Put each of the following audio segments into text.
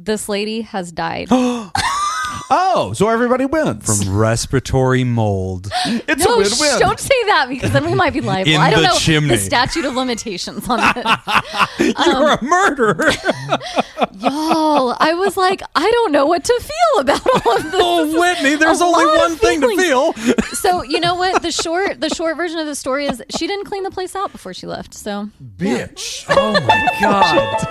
this lady has died. Oh, so everybody wins. From respiratory mold. It's a win-win. Don't say that because then we might be liable. In I don't the know chimney. the statute of limitations on this. You're a murderer. Y'all, I was like, I don't know what to feel about all of this. Oh, Whitney, there's A only lot of one thing to feelings. feel. So you know what? The short version of the story is she didn't clean the place out before she left. So Bitch. Oh my God.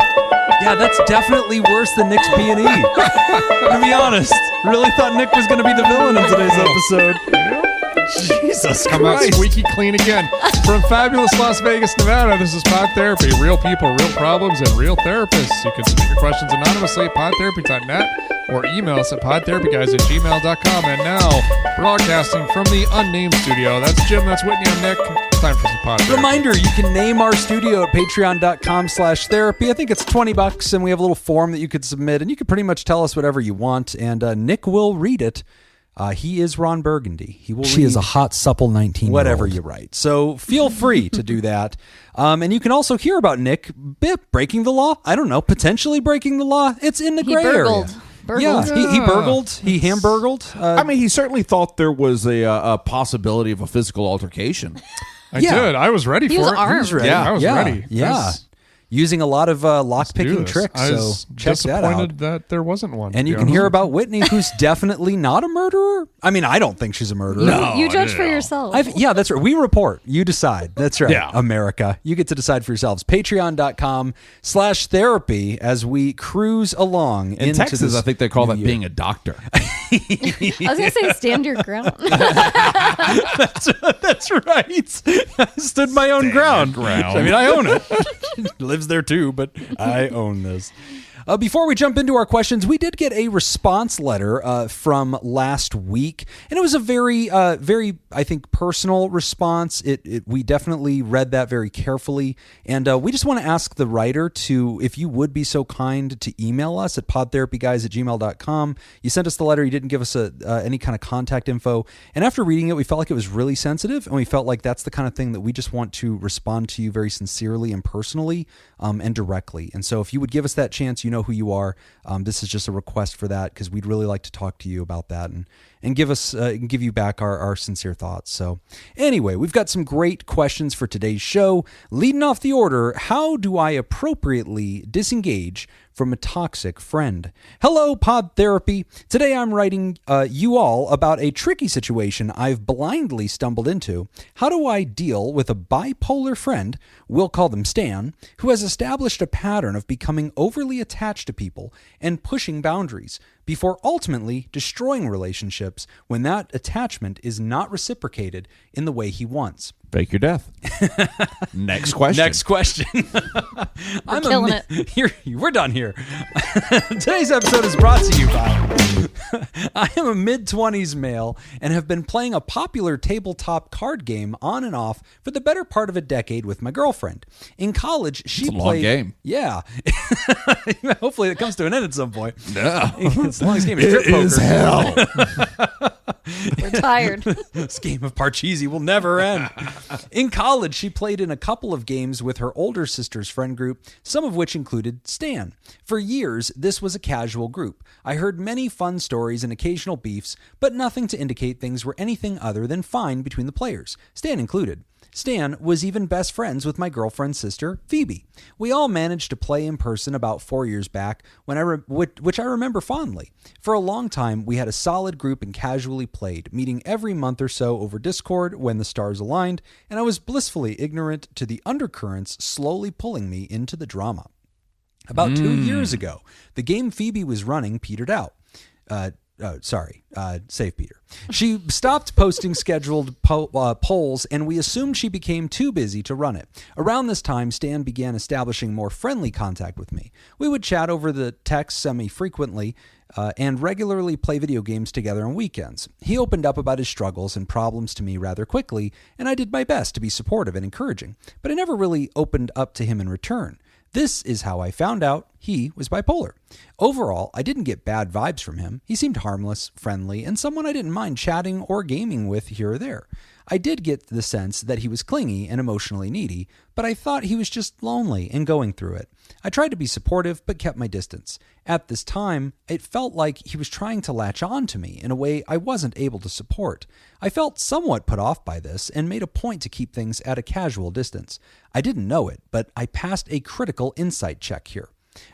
Yeah, that's definitely worse than Nick's B&E. To be honest, really thought Nick was going to be the villain in today's episode. Jesus Come out Christ. squeaky clean again. From fabulous Las Vegas, Nevada, this is Pod Therapy. Real people, real problems, and real therapists. You can submit your questions anonymously at podtherapy.net or email us at podtherapyguys@gmail.com. And now, broadcasting from the unnamed studio. That's Jim, that's Whitney, I'm Nick. Time for some Pod Therapy. Reminder, you can name our studio at patreon.com/therapy. I think it's $20, and we have a little form that you could submit, and you can pretty much tell us whatever you want, and Nick will read it. He is Ron Burgundy. He will. She is a hot, supple 19-year-old. Whatever you write. So feel free to do that. And you can also hear about Nick breaking the law. I don't know, potentially breaking the law. It's in the gray area. Yeah, he burgled. He hamburgled. I mean, he certainly thought there was a possibility of a physical altercation. I did. I was ready He for was it. armed. He was ready. Yeah, I was yeah, ready. yeah. Using a lot of lock-picking tricks. I So was check that out. disappointed that there wasn't one. And you can hear about Whitney, who's definitely not a murderer. I mean, I don't think she's a murderer. No. you judge for yourself. Yeah, that's right. We report. You decide. That's right. Yeah. America. You get to decide for yourselves. Patreon.com/therapy as we cruise along In into Texas, this I think they call new that year. being a doctor. I was gonna say stand your ground. That's right. I stood my own ground. I mean, I own it. Lives there too, but I own this. Before we jump into our questions, we did get a response letter from last week, and it was a very, I think, personal response. We definitely read that very carefully, and we just want to ask the writer to, if you would be so kind, to email us at podtherapyguys@gmail.com. You sent us the letter. You didn't give us any kind of contact info, and after reading it, we felt like it was really sensitive, and we felt like that's the kind of thing that we just want to respond to you very sincerely and personally and directly. And so if you would give us that chance, you know who you are. This is just a request for that because we'd really like to talk to you about that and give you back our sincere thoughts. So anyway, we've got some great questions for today's show. Leading off the order, how do I appropriately disengage from a toxic friend? Hello, Pod Therapy. Today I'm writing you all about a tricky situation I've blindly stumbled into. How do I deal with a bipolar friend, we'll call them Stan, who has established a pattern of becoming overly attached to people and pushing boundaries before ultimately destroying relationships when that attachment is not reciprocated in the way he wants? Fake your death. Next question. Next question. We're killing it. We're done here. Today's episode is brought to you by I am a mid-20s male and have been playing a popular tabletop card game on and off for the better part of a decade with my girlfriend. In college, she It's a long played... game. Yeah. Hopefully it comes to an end at some point. Yeah. It's the longest game of strip It is poker. hell. We're tired. This game of Parcheesi will never end. In college, she played in a couple of games with her older sister's friend group, some of which included Stan. For years, this was a casual group. I heard many fun stories and occasional beefs, but nothing to indicate things were anything other than fine between the players, Stan included. Stan was even best friends with my girlfriend's sister, Phoebe. We all managed to play in person about 4 years back, which I remember fondly. For a long time, we had a solid group and casually played, meeting every month or so over Discord when the stars aligned, and I was blissfully ignorant to the undercurrents slowly pulling me into the drama. About 2 years ago, the game Phoebe was running petered out. Save Peter. She stopped posting scheduled polls, and we assumed she became too busy to run it. Around this time, Stan began establishing more friendly contact with me. We would chat over the text semi-frequently and regularly play video games together on weekends. He opened up about his struggles and problems to me rather quickly, and I did my best to be supportive and encouraging, but I never really opened up to him in return. This is how I found out he was bipolar. Overall, I didn't get bad vibes from him. He seemed harmless, friendly, and someone I didn't mind chatting or gaming with here or there. I did get the sense that he was clingy and emotionally needy, but I thought he was just lonely and going through it. I tried to be supportive, but kept my distance. At this time, it felt like he was trying to latch on to me in a way I wasn't able to support. I felt somewhat put off by this and made a point to keep things at a casual distance. I didn't know it, but I passed a critical insight check here.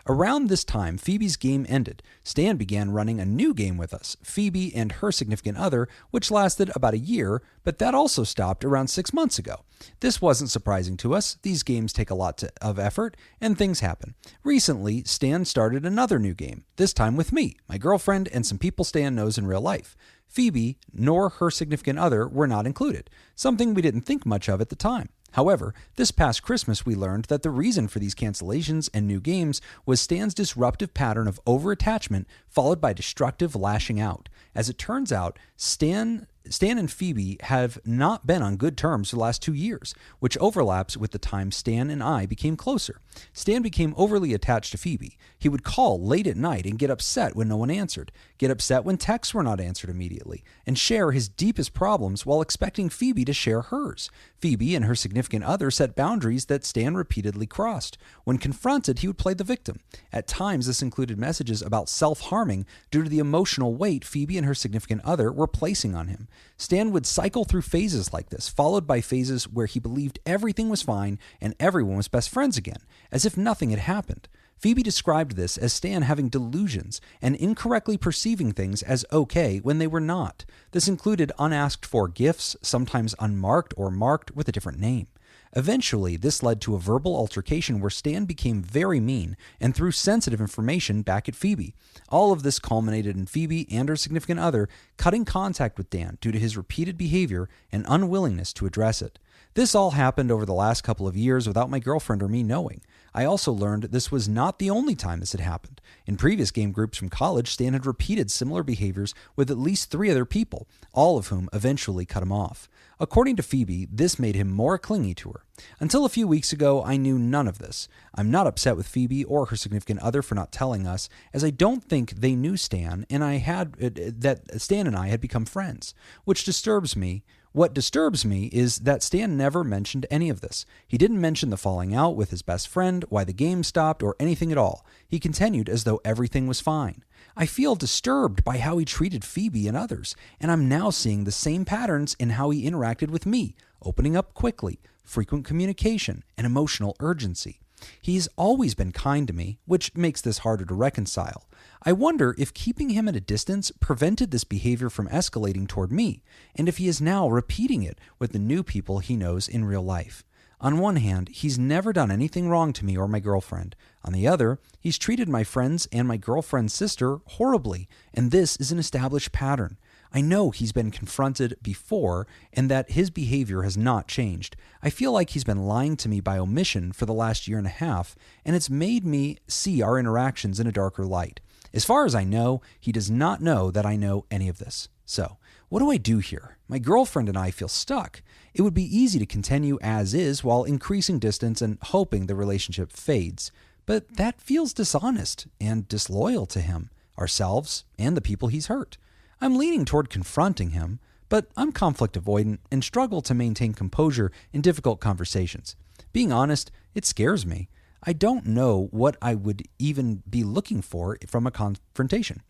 Around this time, Phoebe's game ended. Stan began running a new game with us, Phoebe and her significant other, which lasted about a year, but that also stopped around 6 months ago. This wasn't surprising to us. These games take a lot of effort, and things happen. Recently, Stan started another new game, this time with me, my girlfriend, and some people Stan knows in real life. Phoebe, nor her significant other, were not included, something we didn't think much of at the time. However, this past Christmas we learned that the reason for these cancellations and new games was Stan's disruptive pattern of over-attachment followed by destructive lashing out. As it turns out, Stan and Phoebe have not been on good terms for the last 2 years, which overlaps with the time Stan and I became closer. Stan became overly attached to Phoebe. He would call late at night and get upset when no one answered, get upset when texts were not answered immediately, and share his deepest problems while expecting Phoebe to share hers. Phoebe and her significant other set boundaries that Stan repeatedly crossed. When confronted, he would play the victim. At times, this included messages about self-harming due to the emotional weight Phoebe and her significant other were placing on him. Stan would cycle through phases like this, followed by phases where he believed everything was fine and everyone was best friends again, as if nothing had happened. Phoebe described this as Stan having delusions and incorrectly perceiving things as okay when they were not. This included unasked for gifts, sometimes unmarked or marked with a different name. Eventually, this led to a verbal altercation where Stan became very mean and threw sensitive information back at Phoebe. All of this culminated in Phoebe and her significant other cutting contact with Dan due to his repeated behavior and unwillingness to address it. This all happened over the last couple of years without my girlfriend or me knowing. I also learned this was not the only time this had happened. In previous game groups from college, Stan had repeated similar behaviors with at least 3 other people, all of whom eventually cut him off. According to Phoebe, this made him more clingy to her. Until a few weeks ago, I knew none of this. I'm not upset with Phoebe or her significant other for not telling us, as I don't think they knew Stan and that Stan and I had become friends, which disturbs me. What disturbs me is that Stan never mentioned any of this. He didn't mention the falling out with his best friend, why the game stopped, or anything at all. He continued as though everything was fine. I feel disturbed by how he treated Phoebe and others, and I'm now seeing the same patterns in how he interacted with me, opening up quickly, frequent communication, and emotional urgency. He's always been kind to me, which makes this harder to reconcile. I wonder if keeping him at a distance prevented this behavior from escalating toward me, and if he is now repeating it with the new people he knows in real life. On one hand, he's never done anything wrong to me or my girlfriend. On the other, he's treated my friends and my girlfriend's sister horribly, and this is an established pattern. I know he's been confronted before and that his behavior has not changed. I feel like he's been lying to me by omission for the last year and a half, and it's made me see our interactions in a darker light. As far as I know, he does not know that I know any of this. So, what do I do here? My girlfriend and I feel stuck. It would be easy to continue as is while increasing distance and hoping the relationship fades. But that feels dishonest and disloyal to him, ourselves, and the people he's hurt. I'm leaning toward confronting him, but I'm conflict avoidant and struggle to maintain composure in difficult conversations. Being honest, it scares me. I don't know what I would even be looking for from a confrontation.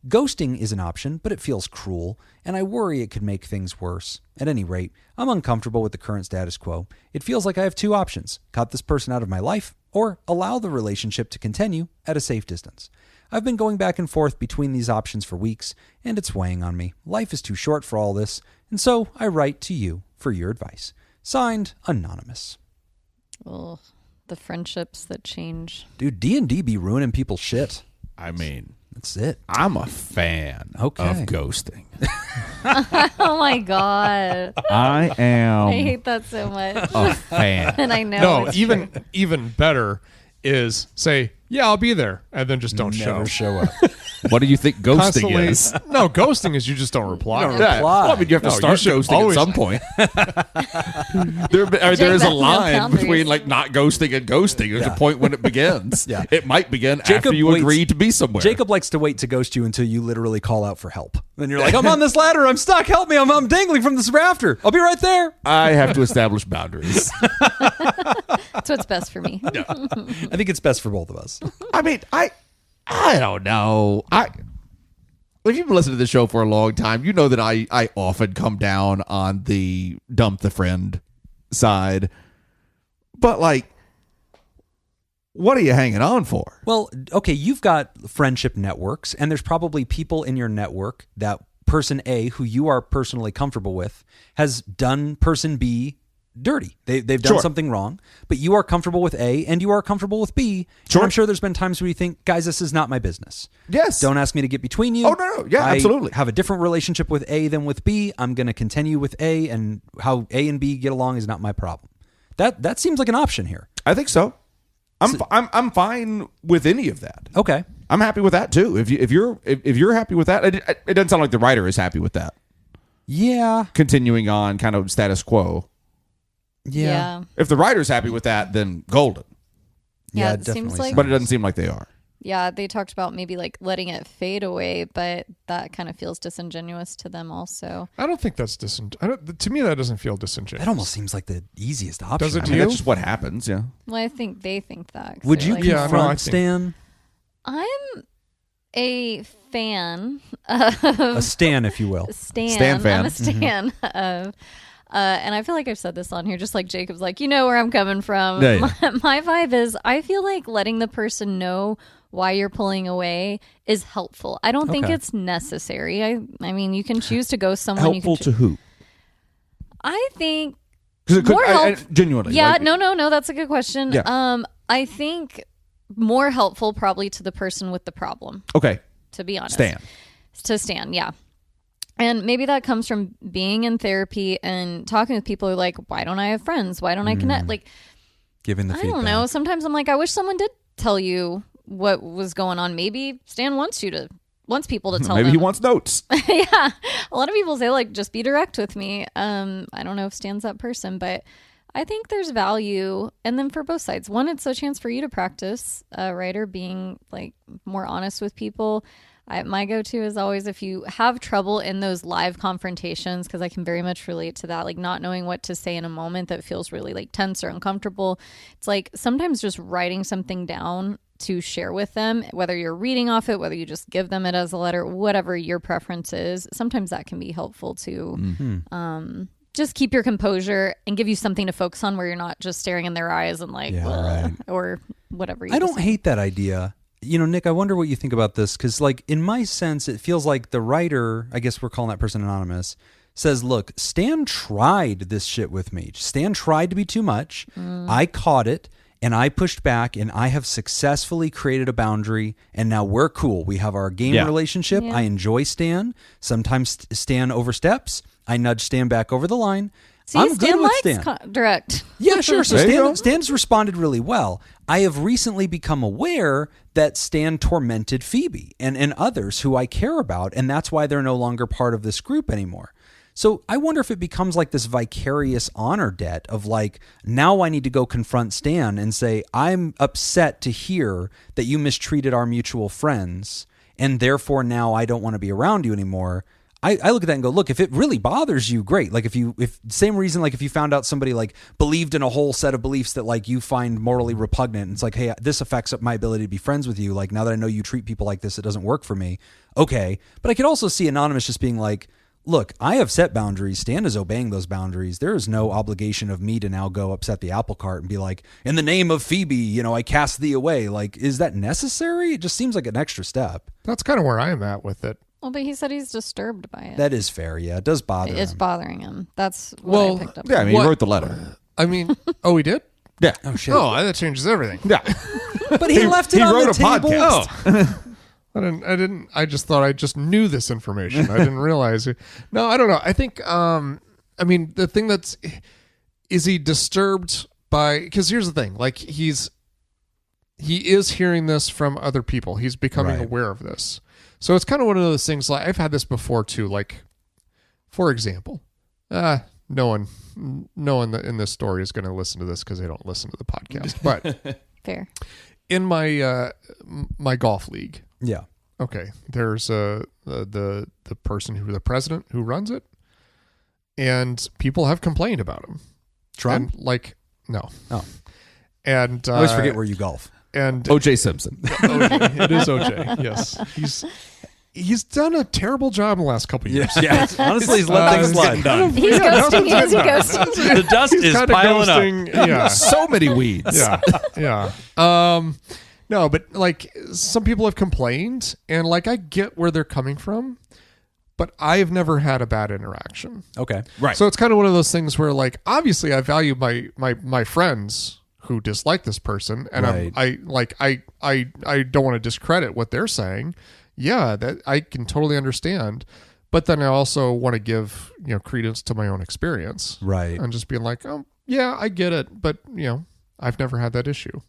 Ghosting is an option, but it feels cruel, and I worry it could make things worse. At any rate, I'm uncomfortable with the current status quo. It feels like I have 2 options: cut this person out of my life, or allow the relationship to continue at a safe distance. I've been going back and forth between these options for weeks, and it's weighing on me. Life is too short for all this, and so I write to you for your advice. Signed, Anonymous. Ugh, the friendships that change. Dude, D&D be ruining people's shit. I mean, That's it. I'm a fan of ghosting. Oh my God. I am I hate that so much. a fan. And I know. No, even better is say, yeah, I'll be there, and then just don't Never show. show up. What do you think ghosting Constantly, is? no, ghosting is you just don't reply. You don't Yeah. reply. Well, I mean, you have to No, start you should ghosting always- at some point. there is that's a no line boundaries. between like not ghosting and ghosting. There's Yeah. a point when it begins. Yeah. It might begin Jacob after you waits- agree to be somewhere. Jacob likes to wait to ghost you until you literally call out for help. Then you're like, I'm on this ladder. I'm stuck. Help me. I'm dangling from this rafter. I'll be right there. I have to establish boundaries. That's what's best for me. I think it's best for both of us. I mean, I don't know. If you've been listening to the show for a long time, you know that I often come down on the dump the friend side. But like, what are you hanging on for? Well, okay, you've got friendship networks, and there's probably people in your network that person A, who you are personally comfortable with, has done person B dirty. They've done Sure. something wrong, but you are comfortable with A and you are comfortable with B. Sure. And I'm sure there's been times where you think, guys, this is not my business. Yes. Don't ask me to get between you. Oh, no. Yeah, I absolutely. have a different relationship with A than with B. I'm going to continue with A, and how A and B get along is not my problem. That seems like an option here. I think so. I'm fine with any of that. Okay. I'm happy with that too. If you're happy with that, it doesn't sound like the writer is happy with that. Yeah. Continuing on, kind of status quo. Yeah. If the writer's happy with that, then golden. Yeah, it it seems definitely like- But it doesn't seem like they are. Yeah, they talked about maybe like letting it fade away, but that kind of feels disingenuous to them also. I don't think that's to me, that doesn't feel disingenuous. That almost seems like the easiest option. Does it I to mean, you? that's just what happens. Yeah. Well, I think they think that. 'cause Would they're you like, Yeah, no, confront I think- Stan? I'm a fan A Stan, if you will. Stan fan. I'm a stan of, and I feel like I've said this on here, just like Jacob's like, you know where I'm coming from. Yeah, yeah. My vibe is I feel like letting the person know why you're pulling away is helpful. I don't think Okay. it's necessary. I mean, you can choose to ghost someone. Helpful to who? I think 'Cause it could, more help. genuinely. Yeah, like- no, that's a good question. Yeah. I think more helpful probably to the person with the problem, Okay. to be honest. To Stan, yeah. And maybe that comes from being in therapy and talking with people who are like, why don't I have friends? Why don't I connect? Like, Giving the I feedback. don't know. Sometimes I'm like, I wish someone did tell you what was going on. Maybe Stan wants people to tell Maybe them. he wants notes. Yeah. A lot of people say like, just be direct with me. I don't know if Stan's that person, but I think there's value. And then for both sides, one, it's a chance for you to practice writer being like more honest with people. My go-to is always if you have trouble in those live confrontations, because I can very much relate to that, like not knowing what to say in a moment that feels really like tense or uncomfortable. It's like sometimes just writing something down to share with them, whether you're reading off it, whether you just give them it as a letter, whatever your preference is. Sometimes that can be helpful to just keep your composure and give you something to focus on where you're not just staring in their eyes and like, Yeah, "Ugh," right. or whatever. You I don't decide. hate that idea. You know, Nick, I wonder what you think about this, because like in my sense, it feels like the writer, I guess we're calling that person anonymous, says, look, Stan tried this shit with me. Stan tried to be too much. I caught it and I pushed back, and I have successfully created a boundary, and now we're cool. We have our game Yeah. relationship. Yeah. I enjoy Stan. Sometimes Stan oversteps. I nudge Stan back over the line. See, I'm Stan good with likes Stan. direct. Yeah, sure. So There you go. Stan's responded really well. I have recently become aware that Stan tormented Phoebe and others who I care about, and that's why they're no longer part of this group anymore. So I wonder if it becomes like this vicarious honor debt of like, now I need to go confront Stan and say, I'm upset to hear that you mistreated our mutual friends, and therefore now I don't want to be around you anymore. I look at that and go, look, if it really bothers you, great. Like if same reason, like if you found out somebody like believed in a whole set of beliefs that like you find morally repugnant, and it's like, hey, this affects my ability to be friends with you. Like now that I know you treat people like this, it doesn't work for me. Okay. But I could also see Anonymous just being like, look, I have set boundaries. Stan is obeying those boundaries. There is no obligation of me to now go upset the apple cart and be like, in the name of Phoebe, you know, I cast thee away. Like, is that necessary? It just seems like an extra step. That's kind of where I am at with it. Well, but he said he's disturbed by it. That is fair. Yeah, it does bother It's him. bothering him. That's what Well, I picked up. Yeah, I on. mean, What- he wrote the letter. I mean, oh, he did? Yeah. Oh, shit. Oh, that changes everything. Yeah. But he left it he on wrote the a table. podcast. Oh. I just thought I just knew this information. I didn't realize it. No, I don't know. I think, I mean, the thing is he disturbed by, because here's the thing, like he's he is hearing this from other people. He's becoming Right. aware of this. So it's kind of one of those things. Like I've had this before too. Like, for example, no one in this story is going to listen to this because they don't listen to the podcast. But Fair. in my my golf league, Yeah. okay, there's the person the president who runs it, and people have complained about him. Trump? And, like, no. Oh. And I always forget where you golf. And O.J. Simpson. OJ. It is OJ. Yes, he's done a terrible job in the last couple of years. Yeah. Honestly, he's let things slide. done. He's ghosting. He is ghosting. The dust He's is kinda piling up. ghosting, Yeah, So many weeds. yeah. No, but like some people have complained, and like I get where they're coming from, but I've never had a bad interaction. Okay. Right. So it's kind of one of those things where, like, obviously I value my friends who dislike this person, and Right. I don't want to discredit what they're saying. Yeah, that I can totally understand, but then I also want to give credence to my own experience, Right. and just being like, oh yeah, I get it, but I've never had that issue,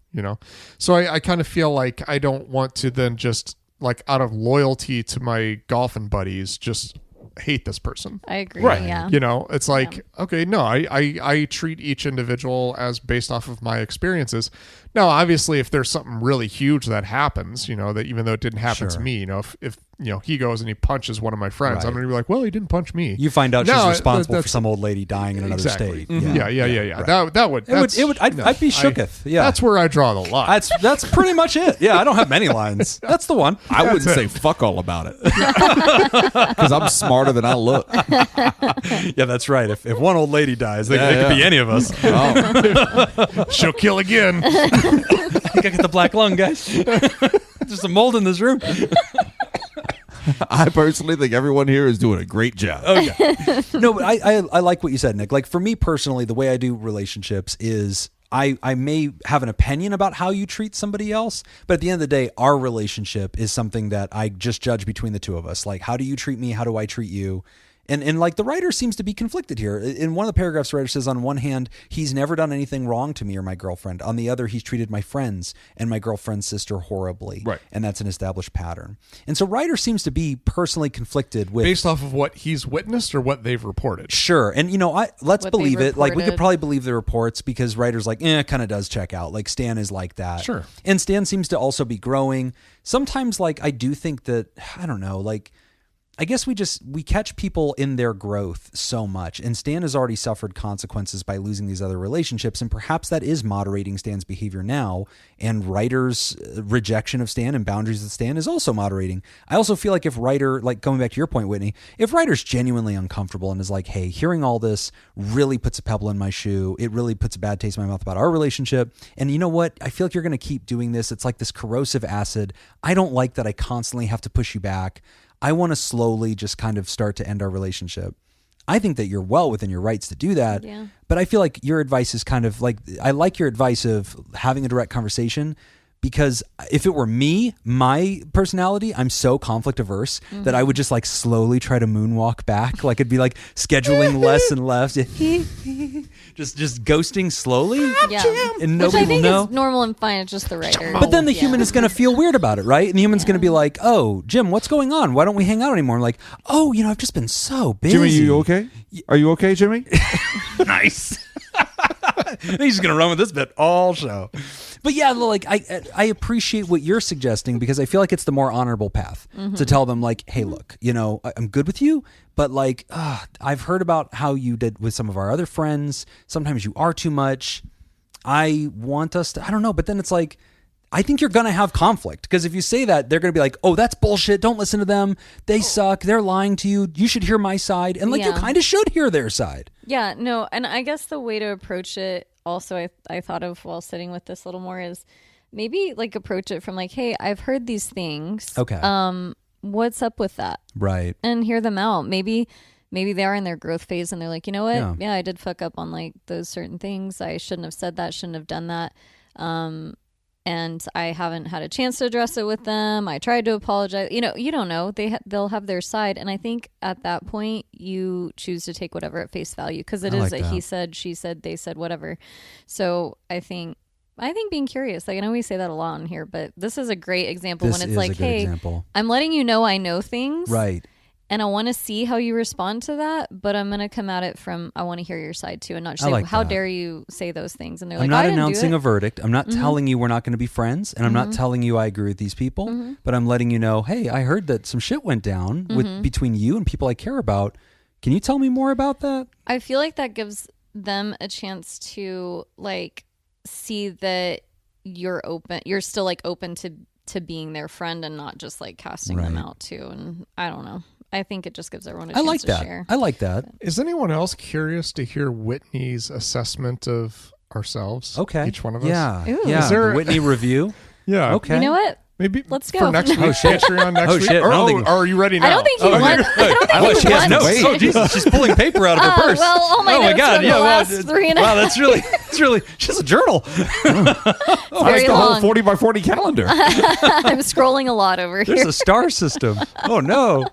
So I kind of feel like I don't want to then just, like, out of loyalty to my golfing buddies, just hate this person. I agree. Right. Yeah. It's like, okay, no, I treat each individual as based off of my experiences. Now, obviously, if there's something really huge that happens, that even though it didn't happen to Sure. me, if he goes and he punches one of my friends, Right. I'm going to be like, well, he didn't punch me. You find out she's No, responsible for that's- some old lady dying in another Exactly. state. Mhm. Yeah. Right. That would. I'd be shooketh. Yeah. That's where I draw the line. That's pretty much it. Yeah, I don't have many lines. That's the one. I wouldn't say fuck all about it because I'm smarter than I look. Yeah, that's right. If one old lady dies, it Yeah, could be yeah. any of us. Oh, She'll kill again. I think I get the black lung, guys. There's a mold in this room. I personally think everyone here is doing a great job. No, but I like what you said, Nick. Like, for me personally, the way I do relationships is I may have an opinion about how you treat somebody else, but at the end of the day, our relationship is something that I just judge between the two of us. Like, how do you treat me? How do I treat you? And like, the writer seems to be conflicted here. In one of the paragraphs, the writer says, on one hand, he's never done anything wrong to me or my girlfriend. On the other, he's treated my friends and my girlfriend's sister horribly. Right. And that's an established pattern. And so writer seems to be personally conflicted with... Based off of what he's witnessed or what they've reported. Sure. And, let's What believe they it. Like, we could reported. probably believe the reports because writers like, it kind of does check out. Like, Stan is like that. Sure. And Stan seems to also be growing. Sometimes, like, I do think that, I don't know, like, I guess we catch people in their growth so much, and Stan has already suffered consequences by losing these other relationships, and perhaps that is moderating Stan's behavior now, and writer's rejection of Stan and boundaries of Stan is also moderating. I also feel like if writer, like, going back to your point, Whitney, if writer's genuinely uncomfortable and is like, hey, hearing all this really puts a pebble in my shoe, it really puts a bad taste in my mouth about our relationship, and you know what, I feel like you're going to keep doing this, it's like this corrosive acid, I don't like that I constantly have to push you back, I want to slowly just kind of start to end our relationship. I think that you're well within your rights to do that. Yeah. But I feel like your advice is kind of like, I like your advice of having a direct conversation, because if it were me, my personality, I'm so conflict averse that I would just like slowly try to moonwalk back. Like, it'd be like scheduling less and less. just ghosting slowly. Yeah. And Which nobody I will think know. is normal and fine. It's just the writer. But then the human is going to feel weird about it, right? And the human's going to be like, oh, Jim, what's going on? Why don't we hang out anymore? And like, oh, I've just been so busy. Jimmy, you okay? Are you okay, Jimmy? Nice. He's going to run with this bit all show. But yeah, like, I appreciate what you're suggesting, because I feel like it's the more honorable path to tell them, like, hey, look, I'm good with you, but like, I've heard about how you did with some of our other friends. Sometimes you are too much. I want us to, I don't know, but then it's like, I think you're going to have conflict, because if you say that, they're going to be like, oh, that's bullshit. Don't listen to them. They suck. They're lying to you. You should hear my side. And like, you Yeah. kind of should hear their side. Yeah, no, and I guess the way to approach it also I thought of while sitting with this a little more is maybe like approach it from like, hey, I've heard these things. Okay. What's up with that? Right. And hear them out. Maybe they are in their growth phase and they're like, you know what? Yeah. I did fuck up on like those certain things. I shouldn't have said that, shouldn't have done that. And I haven't had a chance to address it with them. I tried to apologize. You don't know. They'll have their side. And I think at that point, you choose to take whatever at face value, because it I is like a he that. said, she said, they said, whatever. So I think I think being curious, like I know we say that a lot on here, but this is a great example This when is it's like, a good hey, example. I'm letting you know I know things. Right. And I want to see how you respond to that, but I'm going to come at it from, I want to hear your side too, and not just say, like how that. dare you say those things? And they're I'm like, not I didn't announcing do a it. verdict. I'm not telling you we're not going to be friends, and I'm not telling you I agree with these people, but I'm letting you know, hey, I heard that some shit went down between you and people I care about. Can you tell me more about that? I feel like that gives them a chance to like see that you're still like open to being their friend and not just like casting them out too. And I don't know. I think it just gives everyone a chance to share. I like that. Is anyone else curious to hear Whitney's assessment of ourselves? Okay. Each one of us? Yeah. Ooh. Yeah. Is there- The Whitney review. Yeah. Okay. You know what? Maybe Let's for go. next week. Patreon next Oh, week. shit. I don't think- are you ready now? I don't think he wants. I don't think he wants. notes. Oh, Jesus. She's pulling paper out of her purse. Well, all my notes God. from the last 3.5. Wow, that's really, she has a journal. It's That's very the whole long. 40x40 calendar. I'm scrolling a lot over There's here. a star system. Oh, no.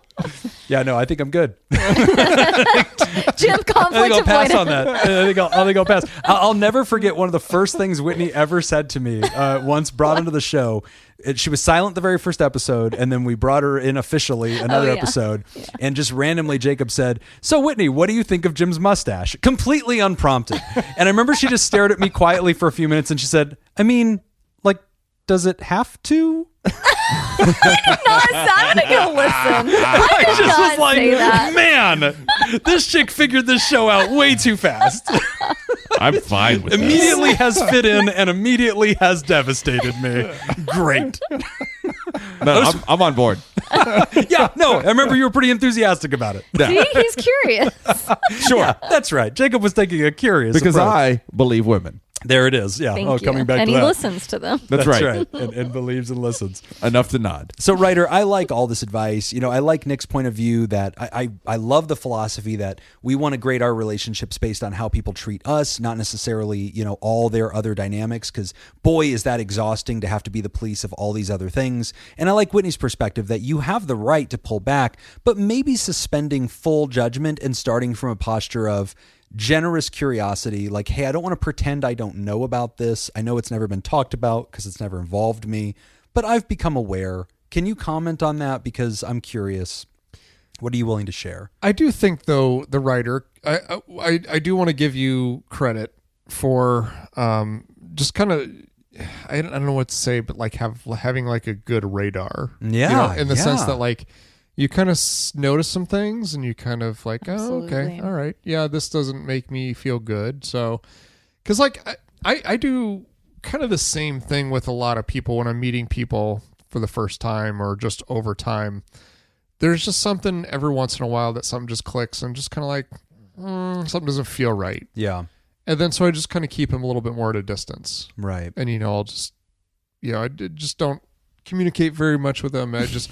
Yeah, no, I think I'm good. Jim, I think conflict I'll pass avoidance. on that. I think I'll pass. I'll never forget one of the first things Whitney ever said to me once brought into the show. She was silent the very first episode, and then we brought her in officially another episode. Yeah. And just randomly, Jacob said, "So, Whitney, what do you think of Jim's mustache?" Completely unprompted. And I remember she just stared at me quietly for a few minutes, and she said, "I mean, like, does it have to?" I'm gonna go listen. I did just not was like, say that. man, this chick figured this show out way too fast. I'm fine with Immediately has fit in and immediately has devastated me. Great. No, I'm on board. Yeah, no, I remember you were pretty enthusiastic about it. See, he's curious. Sure. Yeah, that's right. Jacob was taking a curious Because approach. I believe women. There it is. Yeah. Thank you. Coming back and to he that. listens to them. That's right. And believes and listens. Enough to nod. So, writer, I like all this advice. You know, I like Nick's point of view that I love the philosophy that we want to grade our relationships based on how people treat us, not necessarily, you know, all their other dynamics, because boy, is that exhausting to have to be the police of all these other things. And I like Whitney's perspective that you have the right to pull back, but maybe suspending full judgment and starting from a posture of generous curiosity, like, hey, I don't want to pretend I don't know about this. I know it's never been talked about because it's never involved me, but I've become aware. Can you comment on that? Because I'm curious. What are you willing to share? I do think, though, the writer, I do want to give you credit for just kind of, I don't know what to say, but like having like a good radar. Yeah, in the sense that like, you kind of notice some things and you kind of like, oh, okay, Absolutely. all right. Yeah, this doesn't make me feel good. So, because like I do kind of the same thing with a lot of people when I'm meeting people for the first time or just over time. There's just something every once in a while that something just clicks and just kind of like, something doesn't feel right. Yeah. And then so I just kind of keep him a little bit more at a distance. Right. And, I'll just, I just don't communicate very much with them. I just...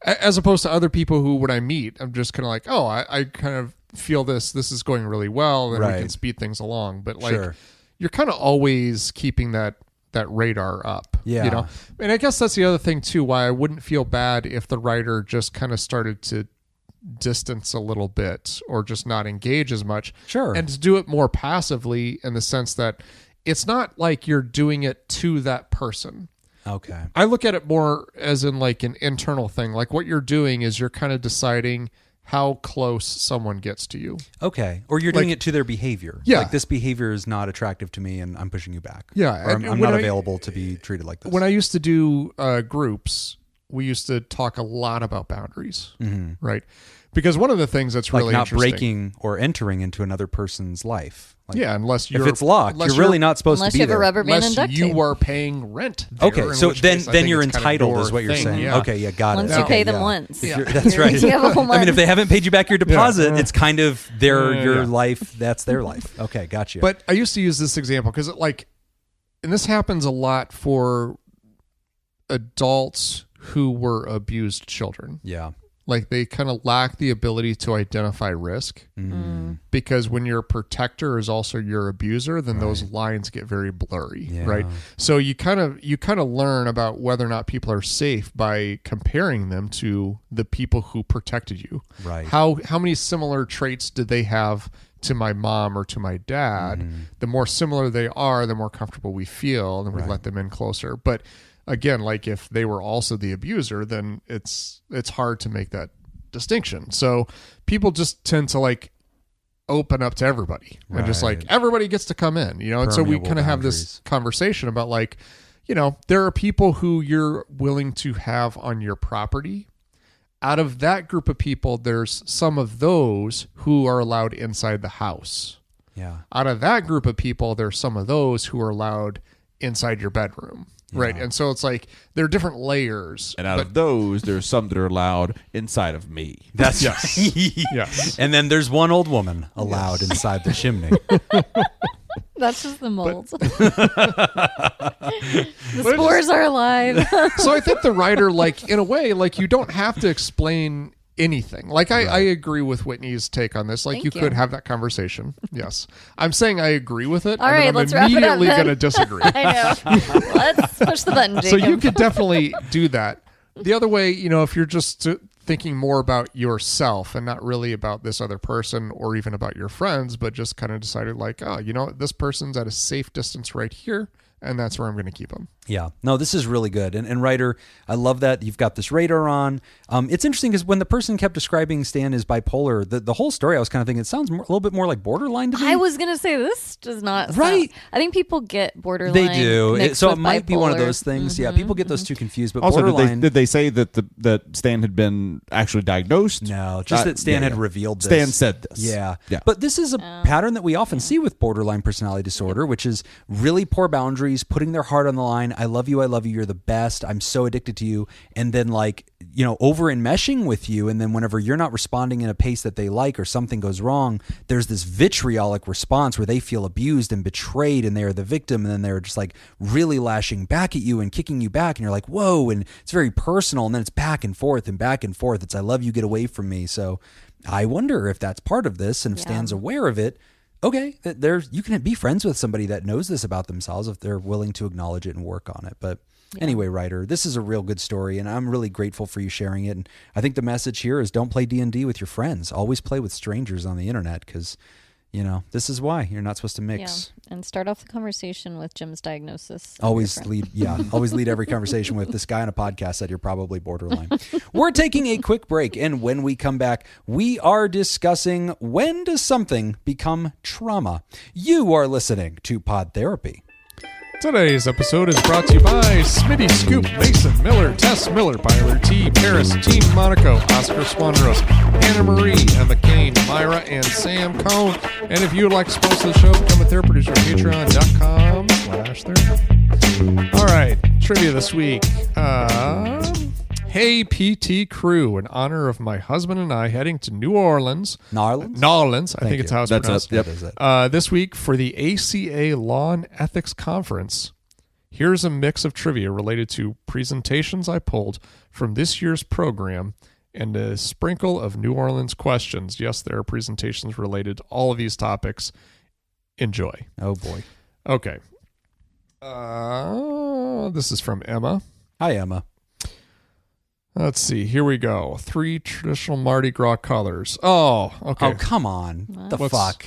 As opposed to other people who, when I meet, I'm just kind of like, oh, I kind of feel this is going really well, then we can speed things along. But like, you're kind of always keeping that radar up. Yeah. And I guess that's the other thing too, why I wouldn't feel bad if the writer just kind of started to distance a little bit or just not engage as much. Sure. And to do it more passively in the sense that it's not like you're doing it to that person. Okay. I look at it more as in like an internal thing. Like what you're doing is you're kind of deciding how close someone gets to you. Okay. Or you're doing it to their behavior. Yeah. Like, this behavior is not attractive to me and I'm pushing you back. Yeah. Or I'm not available to be treated like this. When I used to do groups, we used to talk a lot about boundaries, right? Because one of the things that's really like not interesting, breaking or entering into another person's life. Like, unless if it's locked, you're really not supposed Unless to be you have there. a rubber band and unless duct you tape. are paying rent. There, Okay, in so which case I then think you're it's kind of entitled, your is what you're thing, saying. yeah. Okay, yeah, got Once it. you Okay, pay them yeah. once. That's right. You have a whole I mean, if month. they haven't paid you back your deposit, Yeah. it's kind of your Yeah. life. That's their life. Okay, got you. But I used to use this example because and this happens a lot for adults who were abused children. yeah, Like they kind of lack the ability to identify risk because when your protector is also your abuser, then those lines get very blurry, right? So you kind of learn about whether or not people are safe by comparing them to the people who protected you. Right. How many similar traits did they have to my mom or to my dad? The more similar they are, the more comfortable we feel, and we let them in closer. But again, like if they were also the abuser, then it's hard to make that distinction. So people just tend to like open up to everybody and just like everybody gets to come in, and so we kind of have this conversation about like, there are people who you're willing to have on your property. Out of that group of people, there's some of those who are allowed inside the house. Yeah. Out of that group of people, there's some of those who are allowed inside your bedroom. Right. And so it's like there are different layers. And out of those, there's some that are allowed inside of me. That's yes. And then there's one old woman allowed inside the chimney. That's just the molds. The spores are alive. So I think the writer, like in a way, like you don't have to explain anything. Like I agree with Whitney's take on this. Like Thank you could you. have that conversation. Yes. I'm saying I agree with it. All and right, then let's I'm wrap it up immediately then. going to disagree. I know. Let's push the button, So Jacob. you could definitely do that. The other way, if you're just thinking more about yourself and not really about this other person or even about your friends, but just kind of decided like, oh, this person's at a safe distance right here, and that's where I'm going to keep them. Yeah. No, this is really good. And writer, I love that you've got this radar on. It's interesting because when the person kept describing Stan as bipolar, the whole story, I was kind of thinking it sounds a little bit more like borderline to me. I was going to say this does not Right. sound, I think people get borderline. They do. mixed So it with might be one of bipolar. those things. Yeah, people get those two confused. But Also, borderline. did they say that that Stan had been actually diagnosed? No, just that Stan had revealed this. Stan said this. Yeah. Yeah. But this is a pattern that we often see with borderline personality disorder, which is really poor boundaries, putting their heart on the line. I love you, you're the best, I'm so addicted to you. And then over enmeshing with you. And then whenever you're not responding in a pace that they like or something goes wrong, there's this vitriolic response where they feel abused and betrayed and they're the victim. And then they're just like really lashing back at you and kicking you back. And you're like, whoa. And it's very personal. And then it's back and forth and back and forth. It's I love you, get away from me. So I wonder if that's part of this. And if Stan's aware of it, okay, you can be friends with somebody that knows this about themselves if they're willing to acknowledge it and work on it. But anyway, writer, this is a real good story, and I'm really grateful for you sharing it. And I think the message here is don't play D&D with your friends. Always play with strangers on the internet because, this is why you're not supposed to mix. Yeah. And start off the conversation with Jim's diagnosis. Always lead every conversation with this guy on a podcast said you're probably borderline. We're taking a quick break, and when we come back, we are discussing when does something become trauma. You are listening to Pod Therapy. Today's episode is brought to you by Smitty, Scoop, Mason, Miller, Tess Miller, Byler T, Paris, Team Monaco, Oscar Swanderos, Anna Marie, Emma Kane, Myra, and Sam Cohn. And if you would like to sponsor the show, become a therapy producer at patreon.com/therapy. All right, trivia this week. Hey PT Crew, in honor of my husband and I heading to New Orleans. Nolans, I think it's how it's pronounced. Yep. This week for the ACA Law and Ethics Conference. Here's a mix of trivia related to presentations I pulled from this year's program and a sprinkle of New Orleans questions. Yes, there are presentations related to all of these topics. Enjoy. Oh, boy. Okay. This is from Emma. Hi, Emma. Let's see. Here we go. 3 traditional Mardi Gras colors. Oh, okay. Oh, come on. The fuck?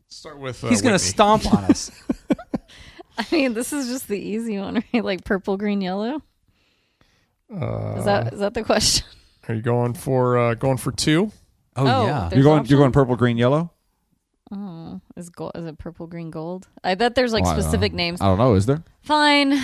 Start with He's going to Whitney. stomp on us. I mean, this is just the easy one, right? Like purple, green, yellow. Is that the question? Are you going for 2? Oh, yeah. there's You're options? going purple, green, yellow? Oh, is it purple, green, gold? I bet there's like Oh, I don't specific know. names. I don't know. Is there? Fine.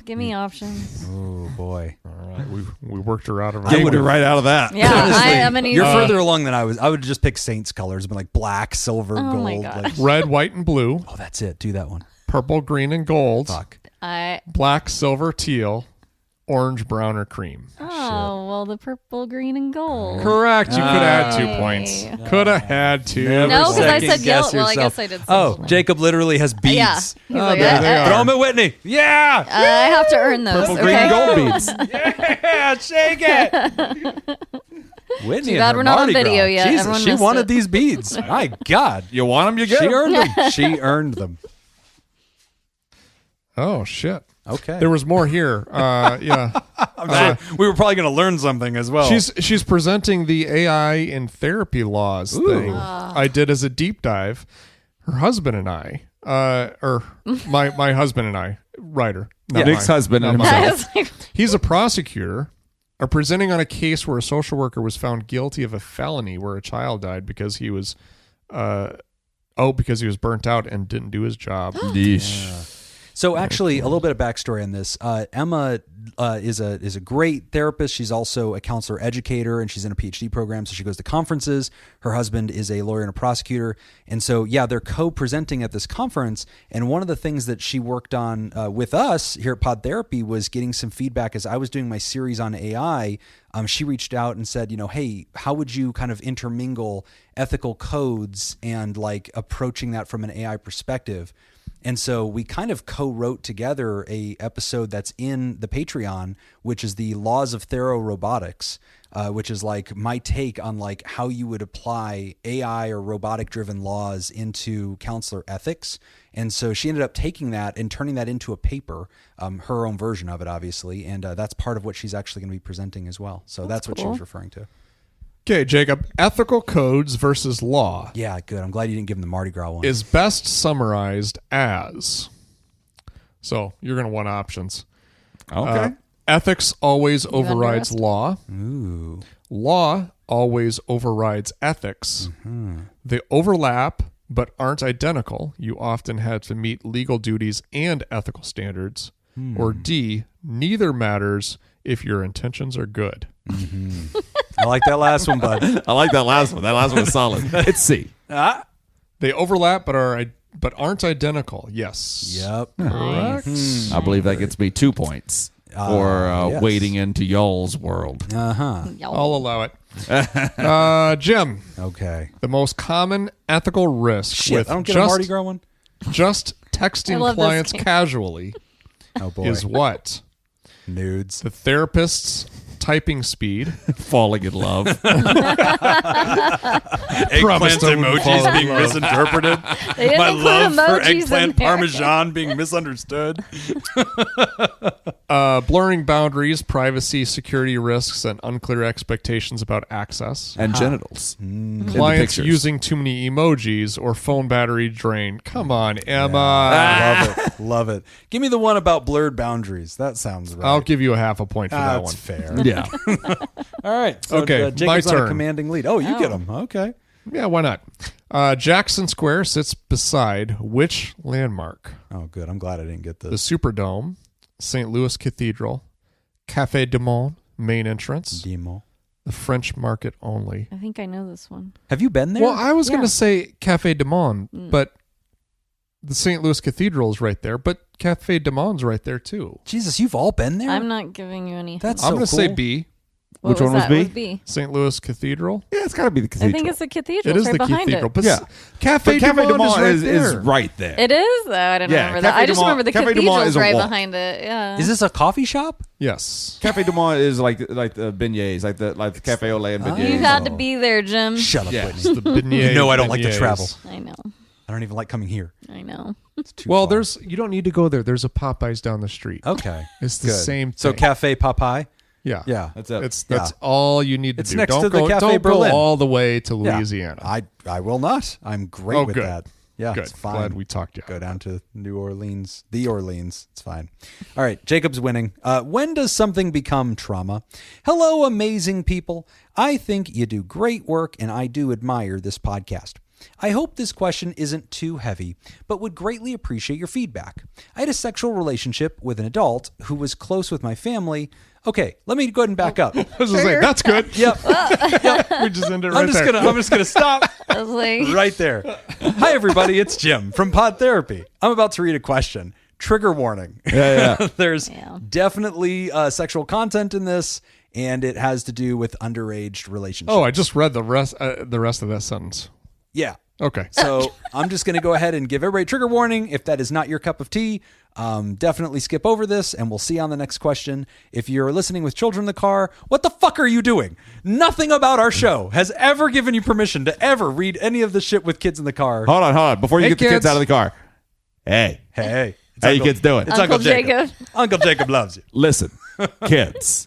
Give me options. Oh, boy. All right. We worked her out of Get right out of that. Yeah, Honestly, I'm gonna. You're further along than I was. I would just pick Saints colors, but like black, silver, Oh gold. my God. Like, red, white, and blue. oh, that's it. Do that one. Purple, green, and gold. Fuck. Black, silver, teal. Orange, brown, or cream. Well, the purple, green, and gold. Correct. You could add 2 points. Could have had 2. Never No, because I second said yellow. guess Well, I yourself. guess I did. Oh, something. Jacob literally has beads. Yeah. He's like, there they are. Throw him at Whitney. Yeah. I have to earn those. Purple, okay? green, gold beads. Yeah. Shake it. Whitney Too and bad her we're not on Mardi video Gras. yet. Jesus, Everyone she missed wanted it. these beads. My God. You want them, you get She them. earned them. She earned them. Oh shit. Okay. There was more here. Yeah. I'm sure we were probably going to learn something as well. She's presenting the AI in therapy laws thing. I did as a deep dive. Her husband and I, or my husband and I, writer, not Nick's mine, husband not and mine. himself. He's a prosecutor, are presenting on a case where a social worker was found guilty of a felony where a child died because he was, because he was burnt out and didn't do his job. Yeesh. So actually, a little bit of backstory on this. Emma is a great therapist. She's also a counselor educator, and she's in a PhD program, so she goes to conferences. Her husband is a lawyer and a prosecutor. And so, yeah, they're co-presenting at this conference. And one of the things that she worked on with us here at Pod Therapy was getting some feedback. As I was doing my series on AI, she reached out and said, hey, how would you kind of intermingle ethical codes and like approaching that from an AI perspective? And so we kind of co-wrote together a episode that's in the Patreon, which is the Laws of Thero Robotics, which is like my take on like how you would apply AI or robotic driven laws into counselor ethics. And so she ended up taking that and turning that into a paper, her own version of it, obviously. And that's part of what she's actually going to be presenting as well. So that's what she was referring to. Okay, Jacob, ethical codes versus law Yeah, good. I'm glad you didn't give him the Mardi Gras one. is best summarized as, so you're going to want options. Okay. Ethics always overrides underestimated. law. Ooh. Law always overrides ethics. They overlap but aren't identical. You often have to meet legal duties and ethical standards. Or D, neither matters if your intentions are good. I like that last one, bud. I like that last one. That last one was solid. It's C. They overlap but aren't identical. Yes. Yep. Correct. I believe that gets me 2 points for yes. wading into y'all's world. Uh-huh. I'll allow it. Jim, Okay. the most common ethical risk Shit, with I don't get a Mardi Gras one? just I texting love this clients game. casually Oh, boy. is what? Nudes. The therapist's typing speed. Falling in love. Promised I wouldn't fall in love. misinterpreted. They didn't include emojis in there. being misunderstood. Blurring boundaries, privacy, security risks, and unclear expectations about access. And genitals. In the Clients pictures. using too many emojis or phone battery drain. Come on, Emma. Love it. Love it. Give me the one about blurred boundaries. That sounds right. I'll give you a half a point for that That's one. fair. Yeah. All right. So, Okay, Jacob's my on a turn. commanding lead. Oh, you get him. Okay. Yeah, why not? Jackson Square sits beside which landmark? Oh, good. I'm glad I didn't get The this. Superdome, St. Louis Cathedral, Café du Monde, main entrance, Demo. the French Market only. I think I know this one. Have you been there? Well, I was going Yeah. to say Café du Monde, but the St. Louis Cathedral is right there, but Café du Monde's right there too. Jesus, you've all been there? I'm not giving you any. That's I'm so going to say cool. B, What Which one was that? B? What was B? St. Louis Cathedral. Yeah, it's got to be the cathedral. I think it's the cathedral. It is right the behind cathedral. it. But Yeah. Café But du Café du Monde Monde is is right right there. It is though. I don't Yeah, remember that. Café I du just Monde- remember the Café du Monde cathedral's is a right walk. behind it. Yeah. Is this a coffee shop? Yes. Café du Monde is like the beignets, like the Café au lait and beignets. You had to be there, Jim. Shut up, Yeah. Whitney. The beignets, You know I don't like to beignets. travel. I know. I don't even like coming here. I know. It's too Well, far. you don't need to go there. There's a Popeyes down the street. Okay. It's the Good. same So thing. Cafe Popeye? Yeah. Yeah. That's it. That's all you need to It's do. next don't to the go, Cafe don't Berlin. go all the way to Yeah. Louisiana. I will not. I'm great Oh, with good. that. Yeah, Good. it's fine. Glad we talked you. Go down to New Orleans, the Orleans. It's fine. All right, Jacob's winning. When does something become trauma? Hello, amazing people. I think you do great work, and I do admire this podcast. I hope this question isn't too heavy, but would greatly appreciate your feedback. I had a sexual relationship with an adult who was close with my family. Okay, let me go ahead and back up. I was just saying, that's good. Yep. We just ended right I'm there. just gonna stop. I was like, Right there. Hi, everybody. It's Jim from Pod Therapy. I'm about to read a question. Trigger warning. Yeah. There's Yeah. definitely sexual content in this, and it has to do with underage relationships. Oh, I just read the rest of that sentence. Yeah. Okay. So I'm just going to go ahead and give everybody a trigger warning. If that is not your cup of tea, Definitely skip over this, and we'll see on the next question. If you're listening with children in the car, what the fuck are you doing? Nothing about our show has ever given you permission to ever read any of the shit with kids in the car. Hold on. Before you get the kids out of the car. Hey. How you kids doing? It's Uncle Jacob. Uncle Jacob loves you. Listen, kids,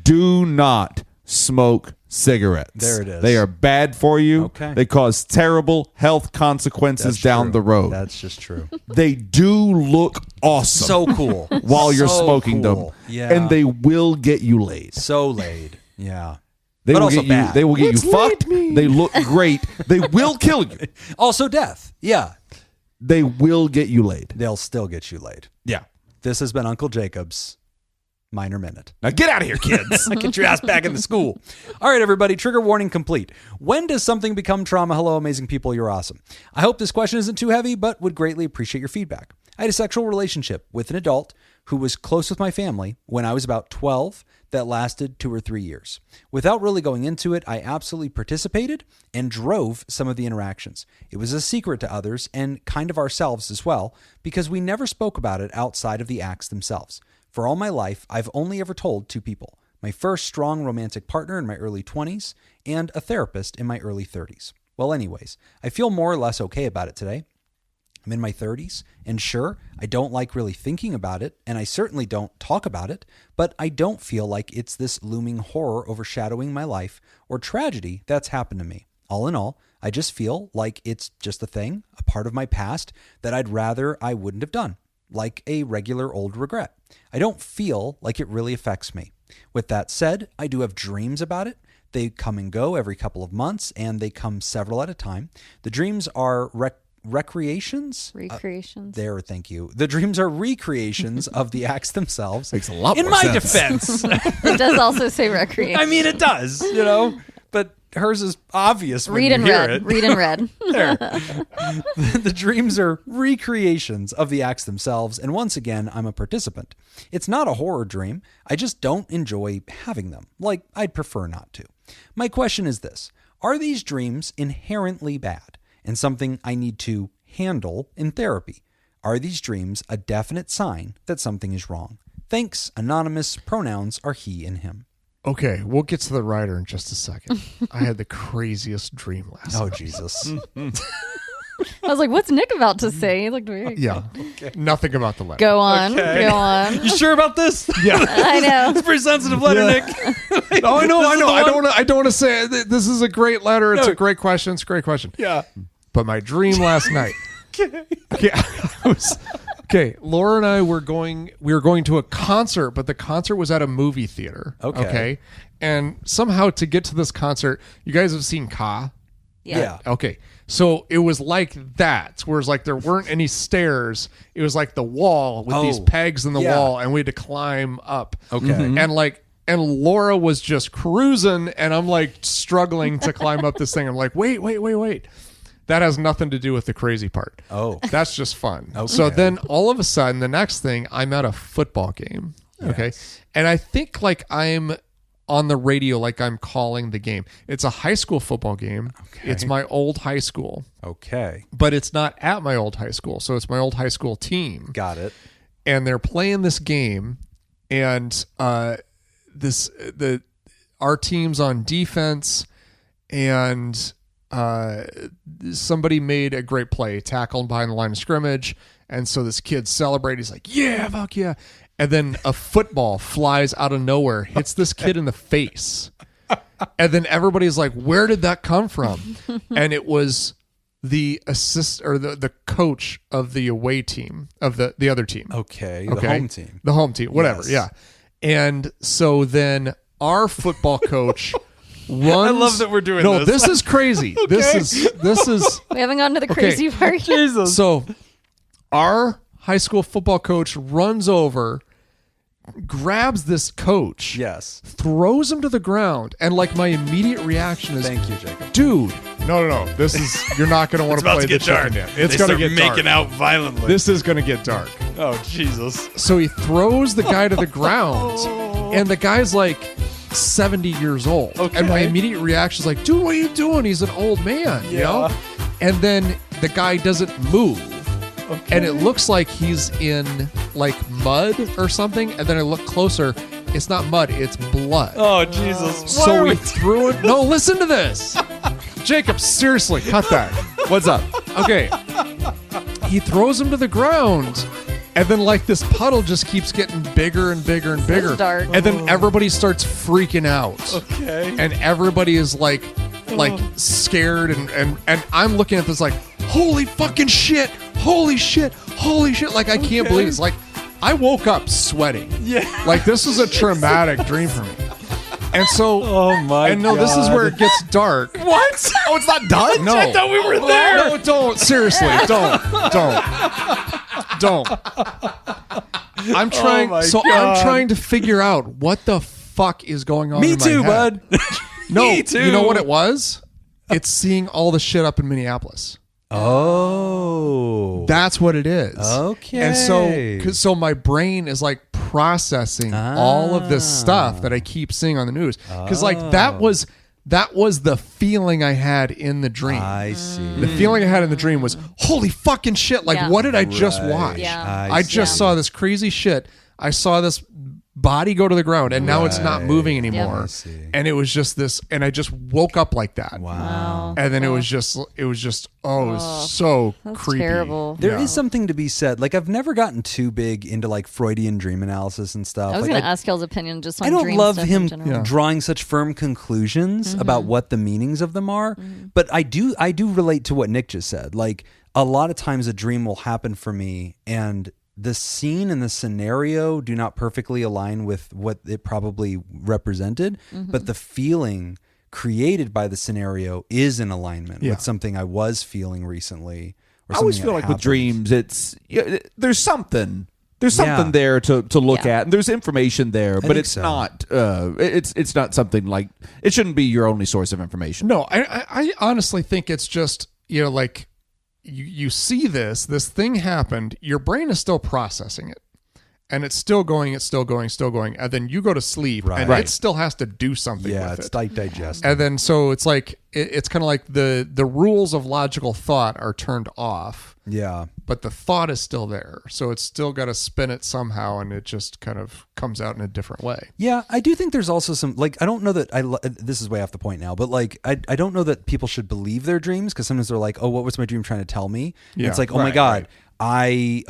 do not smoke cigarettes. There it is. They are bad for you. Okay. They cause terrible health consequences down the road. That's just true. They do look awesome. So cool. While you're So smoking cool. them. Yeah. And they will get you laid. So laid. Yeah. They But will also get bad. you. They will get you fucked. They look great. They will kill you. Also death. Yeah. They will get you laid. They'll still get you laid. Yeah. This has been Uncle Jacob's Minor Minute. Now get out of here, kids. Get your ass back in the school. All right, everybody. Trigger warning complete. When does something become trauma? Hello, amazing people. You're awesome. I hope this question isn't too heavy, but would greatly appreciate your feedback. I had a sexual relationship with an adult who was close with my family when I was about 12 that lasted 2 or 3 years. Without really going into it, I absolutely participated and drove some of the interactions. It was a secret to others and kind of ourselves as well, because we never spoke about it outside of the acts themselves. For all my life, I've only ever told 2 people. My first strong romantic partner in my early 20s and a therapist in my early 30s. Well, anyways, I feel more or less okay about it today. I'm in my 30s, and sure, I don't like really thinking about it, and I certainly don't talk about it, but I don't feel like it's this looming horror overshadowing my life or tragedy that's happened to me. All in all, I just feel like it's just a thing, a part of my past that I'd rather I wouldn't have done, like a regular old regret. I don't feel like it really affects me. With that said, I do have dreams about it. They come and go every couple of months, and they come several at a time. The dreams are recreations. Thank you. The dreams are recreations of the acts themselves. Makes a lot in more my sense. defense. It does also say recreation. I mean, it does, but hers is obvious when you hear it. Read in red. There. The dreams are recreations of the acts themselves, and once again, I'm a participant. It's not a horror dream. I just don't enjoy having them. Like, I'd prefer not to. My question is this: are these dreams inherently bad and something I need to handle in therapy? Are these dreams a definite sign that something is wrong? Thanks, anonymous. Pronouns are he and him. Okay, we'll get to the writer in just a second. I had the craziest dream last night. Oh, Jesus. I was like, what's Nick about to say? He looked very Yeah. Nothing about the letter. Go on. Okay. Go on. You sure about this? Yeah. I know. It's a pretty sensitive letter, Nick. No, I know. This is the one? I don't want to say this is a great letter. It's a great question. It's a great question. Yeah. But my dream last night. Okay, Laura and I were going to a concert, but the concert was at a movie theater. Okay. And somehow to get to this concert, you guys have seen Ka? Yeah. Okay. So it was like that, whereas like there weren't any stairs. It was like the wall with these pegs in the wall, and we had to climb up. Okay. Mm-hmm. And Laura was just cruising, and I'm like struggling to climb up this thing. I'm like, wait. That has nothing to do with the crazy part. Oh. That's just fun. Okay. So then all of a sudden, the next thing, I'm at a football game. Okay. Yes. And I think like I'm on the radio, like I'm calling the game. It's a high school football game. Okay. It's my old high school. Okay. But it's not at my old high school. So it's my old high school team. Got it. And they're playing this game, and our team's on defense, and somebody made a great play, tackled behind the line of scrimmage, and so this kid celebrates. He's like, yeah, fuck yeah. And then a football flies out of nowhere, hits this kid in the face. And then everybody's like, where did that come from? And it was the the coach of the away team, of the other team. Okay. The home team. The home team, whatever. Yes. Yeah. And so then our football coach runs. I love that we're doing this. No, this is crazy. This is We haven't gone to the crazy part yet. Jesus. so our high school football coach runs over, grabs this coach, Yes. throws him to the ground, and like my immediate reaction is, Thank you, Jacob. dude, no. This is, you're not going to want to play the chicken dance. It's going to get making dark. out violently. This is going to get dark. Oh, Jesus. So he throws the guy to the ground, and the guy's like 70 years old. Okay. And my immediate reaction is like, dude, what are you doing? He's an old man, you know? And then the guy doesn't move. and it looks like he's in like mud or something, and then I look closer, it's not mud, it's blood. Oh, Jesus. So he threw it. No, listen to this. Jacob, seriously, cut that. What's up? Okay. He throws him to the ground, and then like this puddle just keeps getting bigger and bigger and bigger. It's dark. And then everybody starts freaking out. Okay. And everybody is like scared, and I'm looking at this like, holy fucking shit, holy shit, holy shit. Like I can't believe it's like I woke up sweating. Yeah. Like this was a traumatic dream for me. And so, Oh, my and no, this is where it gets dark. What? Oh, it's not done? No. I thought we were there. No, don't. Seriously, don't. I'm trying. my so God. I'm trying to figure out what the fuck is going on. Me in my too, head. bud. No, Me too. you know what it was? It's seeing all the shit up in Minneapolis. Oh. That's what it is. Okay. And so my brain is like processing all of this stuff that I keep seeing on the news. Because like that was the feeling I had in the dream. I see. The feeling I had in the dream was, holy fucking shit. Like, Yeah. what did I just Right. watch? Yeah. I just saw this crazy shit. I saw this body go to the ground, and now it's not moving anymore. I see. And it was just this, and I just woke up like that. Wow. And then it was just, it was so That's creepy. terrible. There is Yeah. something to be said. Like, I've never gotten too big into like Freudian dream analysis and stuff. I was Like, going to ask y'all's opinion just on I don't dream love stuff him in general. Yeah. drawing such firm conclusions about what the meanings of them are, but I do relate to what Nick just said. Like, a lot of times a dream will happen for me, and the scene and the scenario do not perfectly align with what it probably represented, but the feeling created by the scenario is in alignment with something I was feeling recently. Or I always something feel that like with happened. dreams, there's something there to look Yeah. at. And there's information there, but think it's so. not. It's not something like it shouldn't be your only source of information. No, I honestly think it's just, like you see this thing happened, your brain is still processing it. And it's still going, and then you go to sleep, and Right. it still has to do something Yeah, with it's it. digesting. And then so it's like it's kind of like the rules of logical thought are turned off, Yeah. but the thought is still there. So it's still got to spin it somehow, and it just kind of comes out in a different way. Yeah, I do think there's also some, like, I don't know that this is way off the point now, but like, I don't know that people should believe their dreams, because sometimes they're like, oh, what was my dream trying to tell me? And Yeah, it's like, oh my right, God. right. I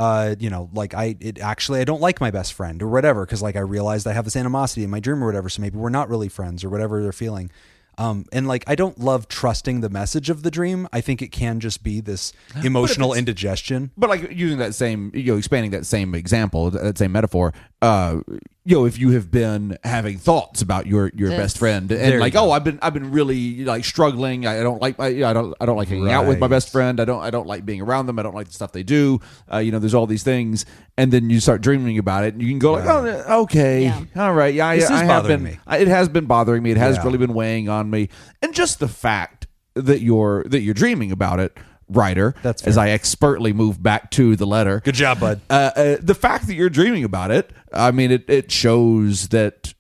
don't like my best friend or whatever, because like I realized I have this animosity in my dream or whatever, so maybe we're not really friends or whatever they're feeling. And like, I don't love trusting the message of the dream. I think it can just be this emotional indigestion. But like using that same, expanding that same example, that same metaphor, if you have been having thoughts about your best friend, and There like, you go. I've been really like struggling. I don't like I don't like hanging out with my Right. best friend. I don't like being around them. I don't like the stuff they do. There's all these things, and then you start dreaming about it, and you can go like, oh, okay, Yeah. all right, yeah, This is I have bothering been. me. It has been bothering me. It has Yeah. really been weighing on me, and just the fact that you're dreaming about it, writer. That's as fair. I expertly move back to the letter. Good job, bud. The fact that you're dreaming about it, I mean, it shows that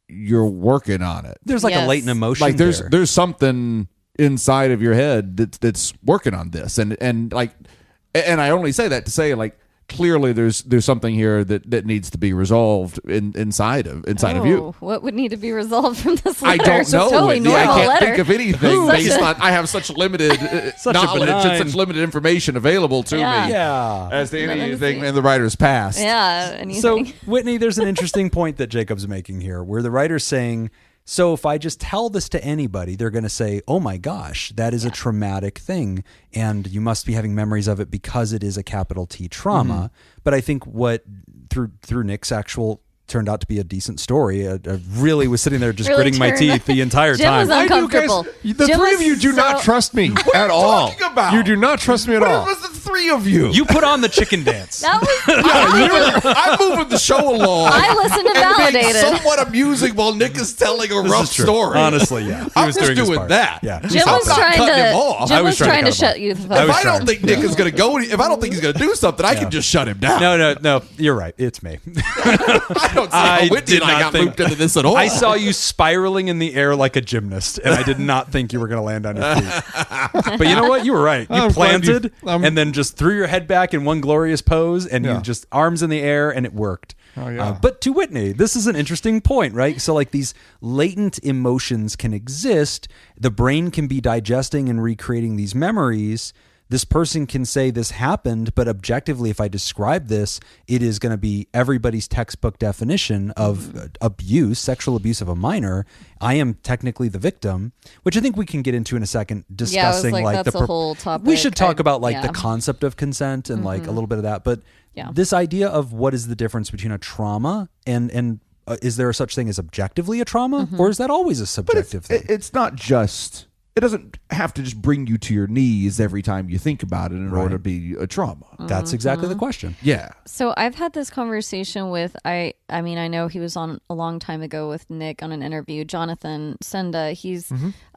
you're working on it. There's like a Yes. latent emotion. Like there. there's something inside of your head that's working on this, and I only say that to say like clearly there's something here that needs to be resolved inside of you. Oh, what would need to be resolved from this I letter? don't It's a know. totally Whitney. I normal can't letter. think of anything Such based a- on I have such limited Such a knowledge and benign- such limited information available to Yeah. me yeah. as to Let me anything see. in the writer's past. Yeah, So, anything. Whitney, there's an interesting point that Jacob's making here, where the writer's saying, so if I just tell this to anybody, they're going to say, oh my gosh, that is a traumatic thing. And you must be having memories of it because it is a capital T trauma. But I think what through Nick's actual turned out to be a decent story. I really was sitting there just Really gritting my turned- teeth the entire Jim time. was uncomfortable. the Jim three was of you do not so- trust me at all. talking about? You do not trust me at all. What was the three of you? You put on the chicken dance. That was I'm moving the show along. I listened to and being Validated. somewhat amusing while Nick is telling a rough is true. story. Honestly, yeah. He I'm was just doing his doing part. that. Yeah. Jim I'm was not trying cutting to. him off. Jim I was was trying to trying to cut him shut off. you the fuck I If was I up. don't trying- think Nick is going to go, if I don't think he's going to do something, I can just shut him down. No, you're right. It's me. I don't see I how Whitney did and I not got think- looped into this at all. I saw you spiraling in the air like a gymnast, and I did not think you were going to land on your feet. But you know what? You were right. You I'm glad planted I'm and then just just threw your head back in one glorious pose and Yeah. you just arms in the air and it worked. Oh, yeah. But to Whitney, this is an interesting point, right? So like these latent emotions can exist. The brain can be digesting and recreating these memories. This person can say this happened, but objectively, if I describe this, it is going to be everybody's textbook definition of abuse, sexual abuse of a minor. I am technically the victim, which I think we can get into in a second, discussing like that's a whole topic. We should talk about like yeah. the concept of consent and like a little bit of that. But Yeah. this idea of what is the difference between a trauma and is there such thing as objectively a trauma, or is that always a subjective thing? It's not just. It doesn't have to just bring you to your knees every time you think about it in order to be a trauma. That's exactly the question. Yeah. So I've had this conversation with, I mean, I know he was on a long time ago with Nick on an interview, Jonathan Senda. He's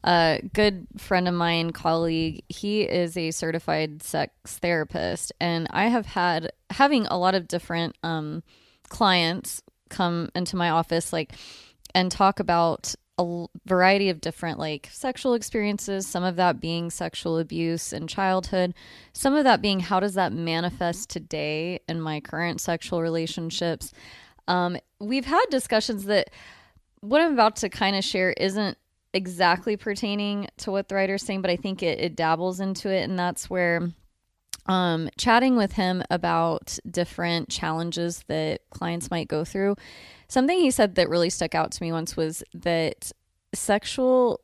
a good friend of mine, colleague. He is a certified sex therapist. And I have having a lot of different clients come into my office and talk about a variety of different sexual experiences, some of that being sexual abuse in childhood, some of that being how does that manifest today in my current sexual relationships. We've had discussions that what I'm about to kind of share isn't exactly pertaining to what the writer's saying, but I think it dabbles into it. And that's where chatting with him about different challenges that clients might go through. Something he said that really stuck out to me once was that sexual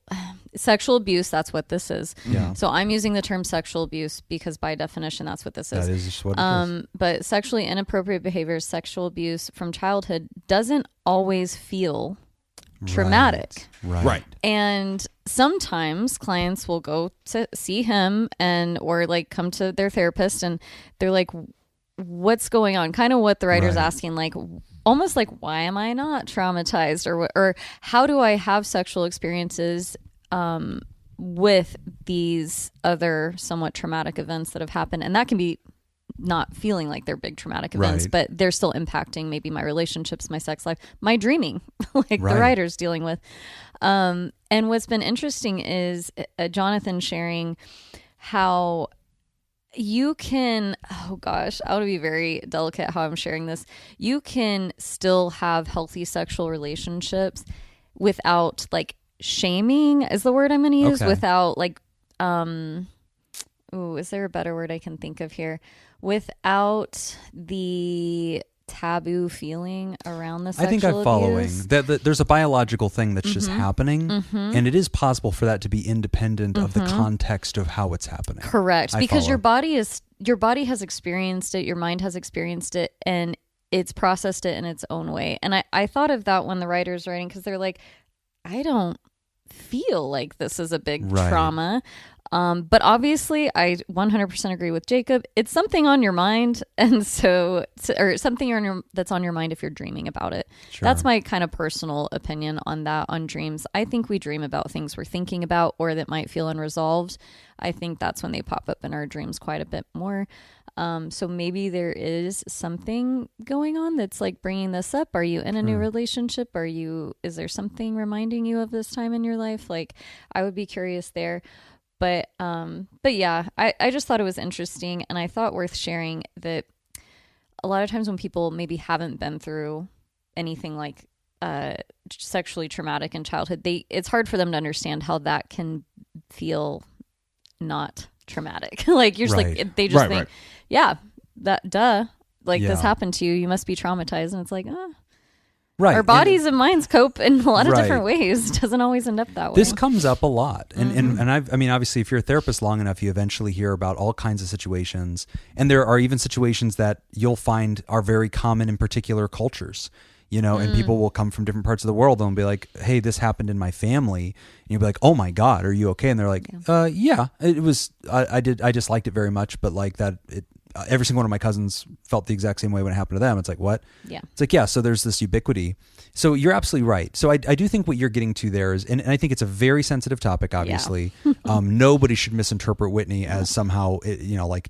abuse, that's what this is. Yeah. So I'm using the term sexual abuse because by definition, that's what this is. That is just what it is. But sexually inappropriate behaviors, sexual abuse from childhood doesn't always feel traumatic. Right. And sometimes clients will go to see him or come to their therapist and they're like, what's going on? Kind of what the writer's asking, almost like, why am I not traumatized? Or how do I have sexual experiences with these other somewhat traumatic events that have happened? And that can be not feeling like they're big traumatic events, but they're still impacting maybe my relationships, my sex life, my dreaming, the writer's dealing with. And what's been interesting is Jonathan sharing how you can, I want to be very delicate how I'm sharing this. You can still have healthy sexual relationships without shaming is the word I'm going to use, without is there a better word I can think of here? Without the taboo feeling around the sexual I think I'm following abuse. that there's a biological thing that's just happening, and it is possible for that to be independent of the context of how it's happening. Correct, because your body has experienced it, your mind has experienced it, and it's processed it in its own way. And I thought of that when the writer's writing, because they're like, I don't feel like this is a big trauma. But obviously, I 100% agree with Jacob. It's something on your mind, and or something that's on your mind if you're dreaming about it. Sure. That's my kind of personal opinion on that, on dreams. I think we dream about things we're thinking about or that might feel unresolved. I think that's when they pop up in our dreams quite a bit more. So maybe there is something going on that's bringing this up. Are you in a new relationship? Is there something reminding you of this time in your life? I would be curious there. But yeah, I just thought it was interesting, and I thought worth sharing that a lot of times when people maybe haven't been through anything sexually traumatic in childhood, it's hard for them to understand how that can feel not traumatic. You're just they just think, yeah, that this happened to you, you must be traumatized, and it's Right. Our bodies and minds cope in a lot of different ways. It doesn't always end up that way. This comes up a lot. And obviously, if you're a therapist long enough, you eventually hear about all kinds of situations. And there are even situations that you'll find are very common in particular cultures. And people will come from different parts of the world and be like, hey, this happened in my family. And you'll be like, oh my God, are you okay? And they're like, yeah, it was, I disliked it very much, but every single one of my cousins felt the exact same way when it happened to them. It's like, what? Yeah. It's yeah, so there's this ubiquity. So you're absolutely right. So I do think what you're getting to there is, and I think it's a very sensitive topic, obviously. Yeah. Nobody should misinterpret Whitney as somehow,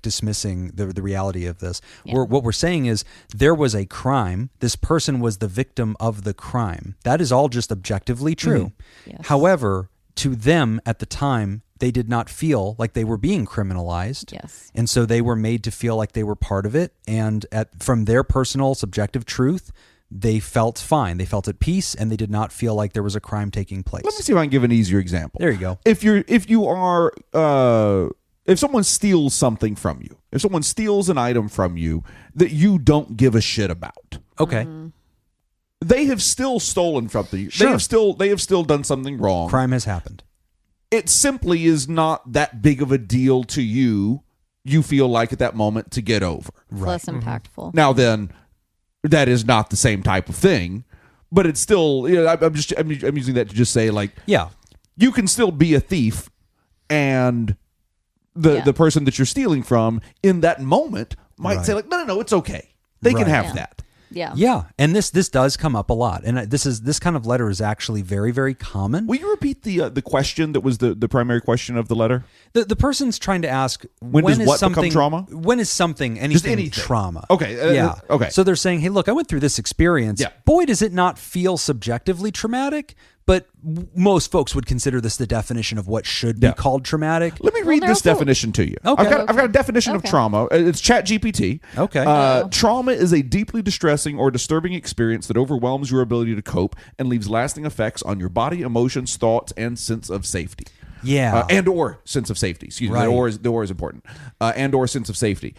dismissing the reality of this. Yeah. What we're saying is there was a crime. This person was the victim of the crime. That is all just objectively true. Yes. However, to them at the time, they did not feel like they were being criminalized. Yes. And so they were made to feel like they were part of it. And from their personal subjective truth, they felt fine. They felt at peace, and they did not feel like there was a crime taking place. Let me see if I can give an easier example. There you go. If someone steals something from you, if someone steals an item from you that you don't give a shit about, Okay. they have still stolen from you. Sure. They have still done something wrong. Crime has happened. It simply is not that big of a deal to you. You feel like at that moment to get over. Less impactful. Now then, that is not the same type of thing, but it's still. I'm using that to just say like, Yeah. you can still be a thief, and the person that you're stealing from in that moment might say like, no, it's okay. They can have that. Yeah. Yeah. And this does come up a lot. And this kind of letter is actually very, very common. Will you repeat the question that was the primary question of the letter? The person's trying to ask When does what become trauma? When is something anything trauma? Okay. Yeah. Okay. So they're saying, hey, look, I went through this experience. Yeah. Boy, does it not feel subjectively traumatic. But most folks would consider this the definition of what should be called traumatic. Let me read this definition to you. Okay. I've got a definition of trauma. It's ChatGPT. Okay. Trauma is a deeply distressing or disturbing experience that overwhelms your ability to cope and leaves lasting effects on your body, emotions, thoughts, and sense of safety. Yeah. And or sense of safety. Excuse me. The or is important. And or sense of safety.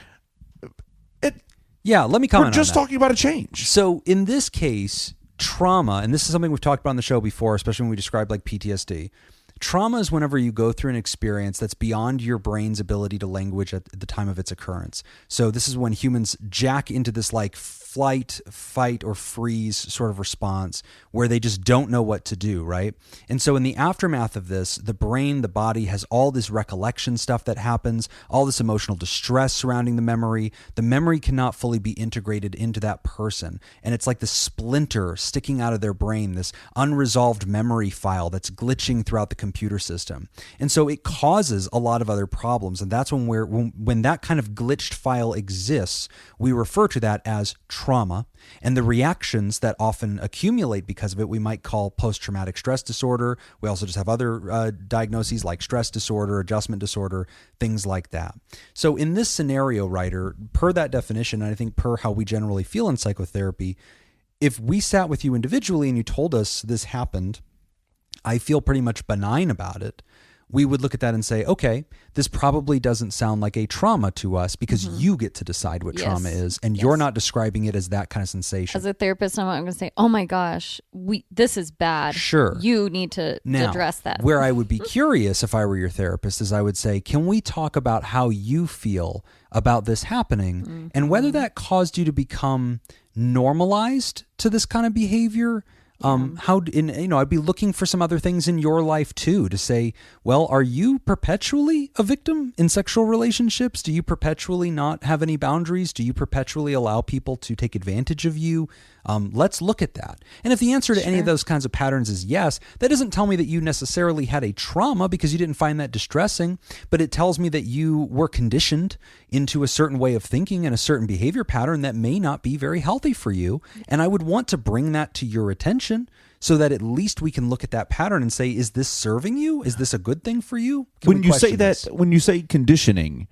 Yeah. Let me comment on that. We're just talking about a change. So in this case, trauma, and this is something we've talked about on the show before, especially when we describe like PTSD. Trauma is whenever you go through an experience that's beyond your brain's ability to language at the time of its occurrence. So this is when humans jack into this like flight, fight, or freeze sort of response where they just don't know what to do, right? And so in the aftermath of this, the brain, the body has all this recollection stuff that happens, all this emotional distress surrounding the memory. The memory cannot fully be integrated into that person. And it's like the splinter sticking out of their brain, this unresolved memory file that's glitching throughout the computer system. And so it causes a lot of other problems. And that's when that kind of glitched file exists, we refer to that as trauma. And the reactions that often accumulate because of it, we might call post-traumatic stress disorder. We also just have other diagnoses like stress disorder, adjustment disorder, things like that. So in this scenario, writer, per that definition, and I think per how we generally feel in psychotherapy, if we sat with you individually and you told us this happened, I feel pretty much benign about it, we would look at that and say, okay, this probably doesn't sound like a trauma to us because you get to decide what trauma is, and you're not describing it as that kind of sensation. As a therapist, I'm going to say, oh my gosh, this is bad. Sure. You need to address that. Where I would be curious if I were your therapist is I would say, can we talk about how you feel about this happening and whether that caused you to become normalized to this kind of behavior? I'd be looking for some other things in your life too to say, well, are you perpetually a victim in sexual relationships? Do you perpetually not have any boundaries? Do you perpetually allow people to take advantage of you? Let's look at that. And if the answer to any of those kinds of patterns is yes, that doesn't tell me that you necessarily had a trauma because you didn't find that distressing, but it tells me that you were conditioned into a certain way of thinking and a certain behavior pattern that may not be very healthy for you. And I would want to bring that to your attention so that at least we can look at that pattern and say, is this serving you? Is this a good thing for you? When you say conditioning,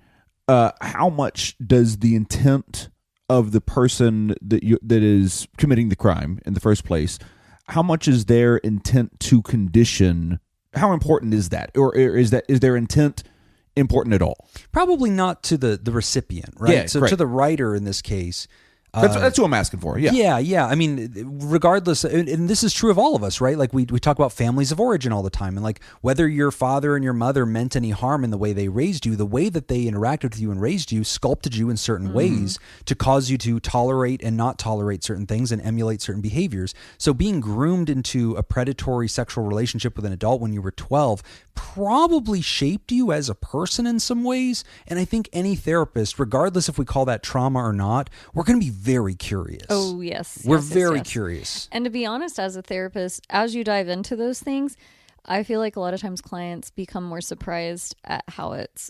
how much does the intent of the person that is committing the crime in the first place, how much is their intent to condition? How important is that, or is their intent important at all? Probably not to the recipient, right? Yeah, so to the writer in this case. That's what I'm asking for. Yeah. I mean, regardless, and this is true of all of us, right? Like we talk about families of origin all the time, and like whether your father and your mother meant any harm in the way they raised you, the way that they interacted with you and raised you sculpted you in certain ways to cause you to tolerate and not tolerate certain things and emulate certain behaviors. So being groomed into a predatory sexual relationship with an adult when you were 12 probably shaped you as a person in some ways. And I think any therapist, regardless if we call that trauma or not, we're going to be very curious. Oh, yes. We're very curious. And to be honest, as a therapist, as you dive into those things, I feel like a lot of times clients become more surprised at how it's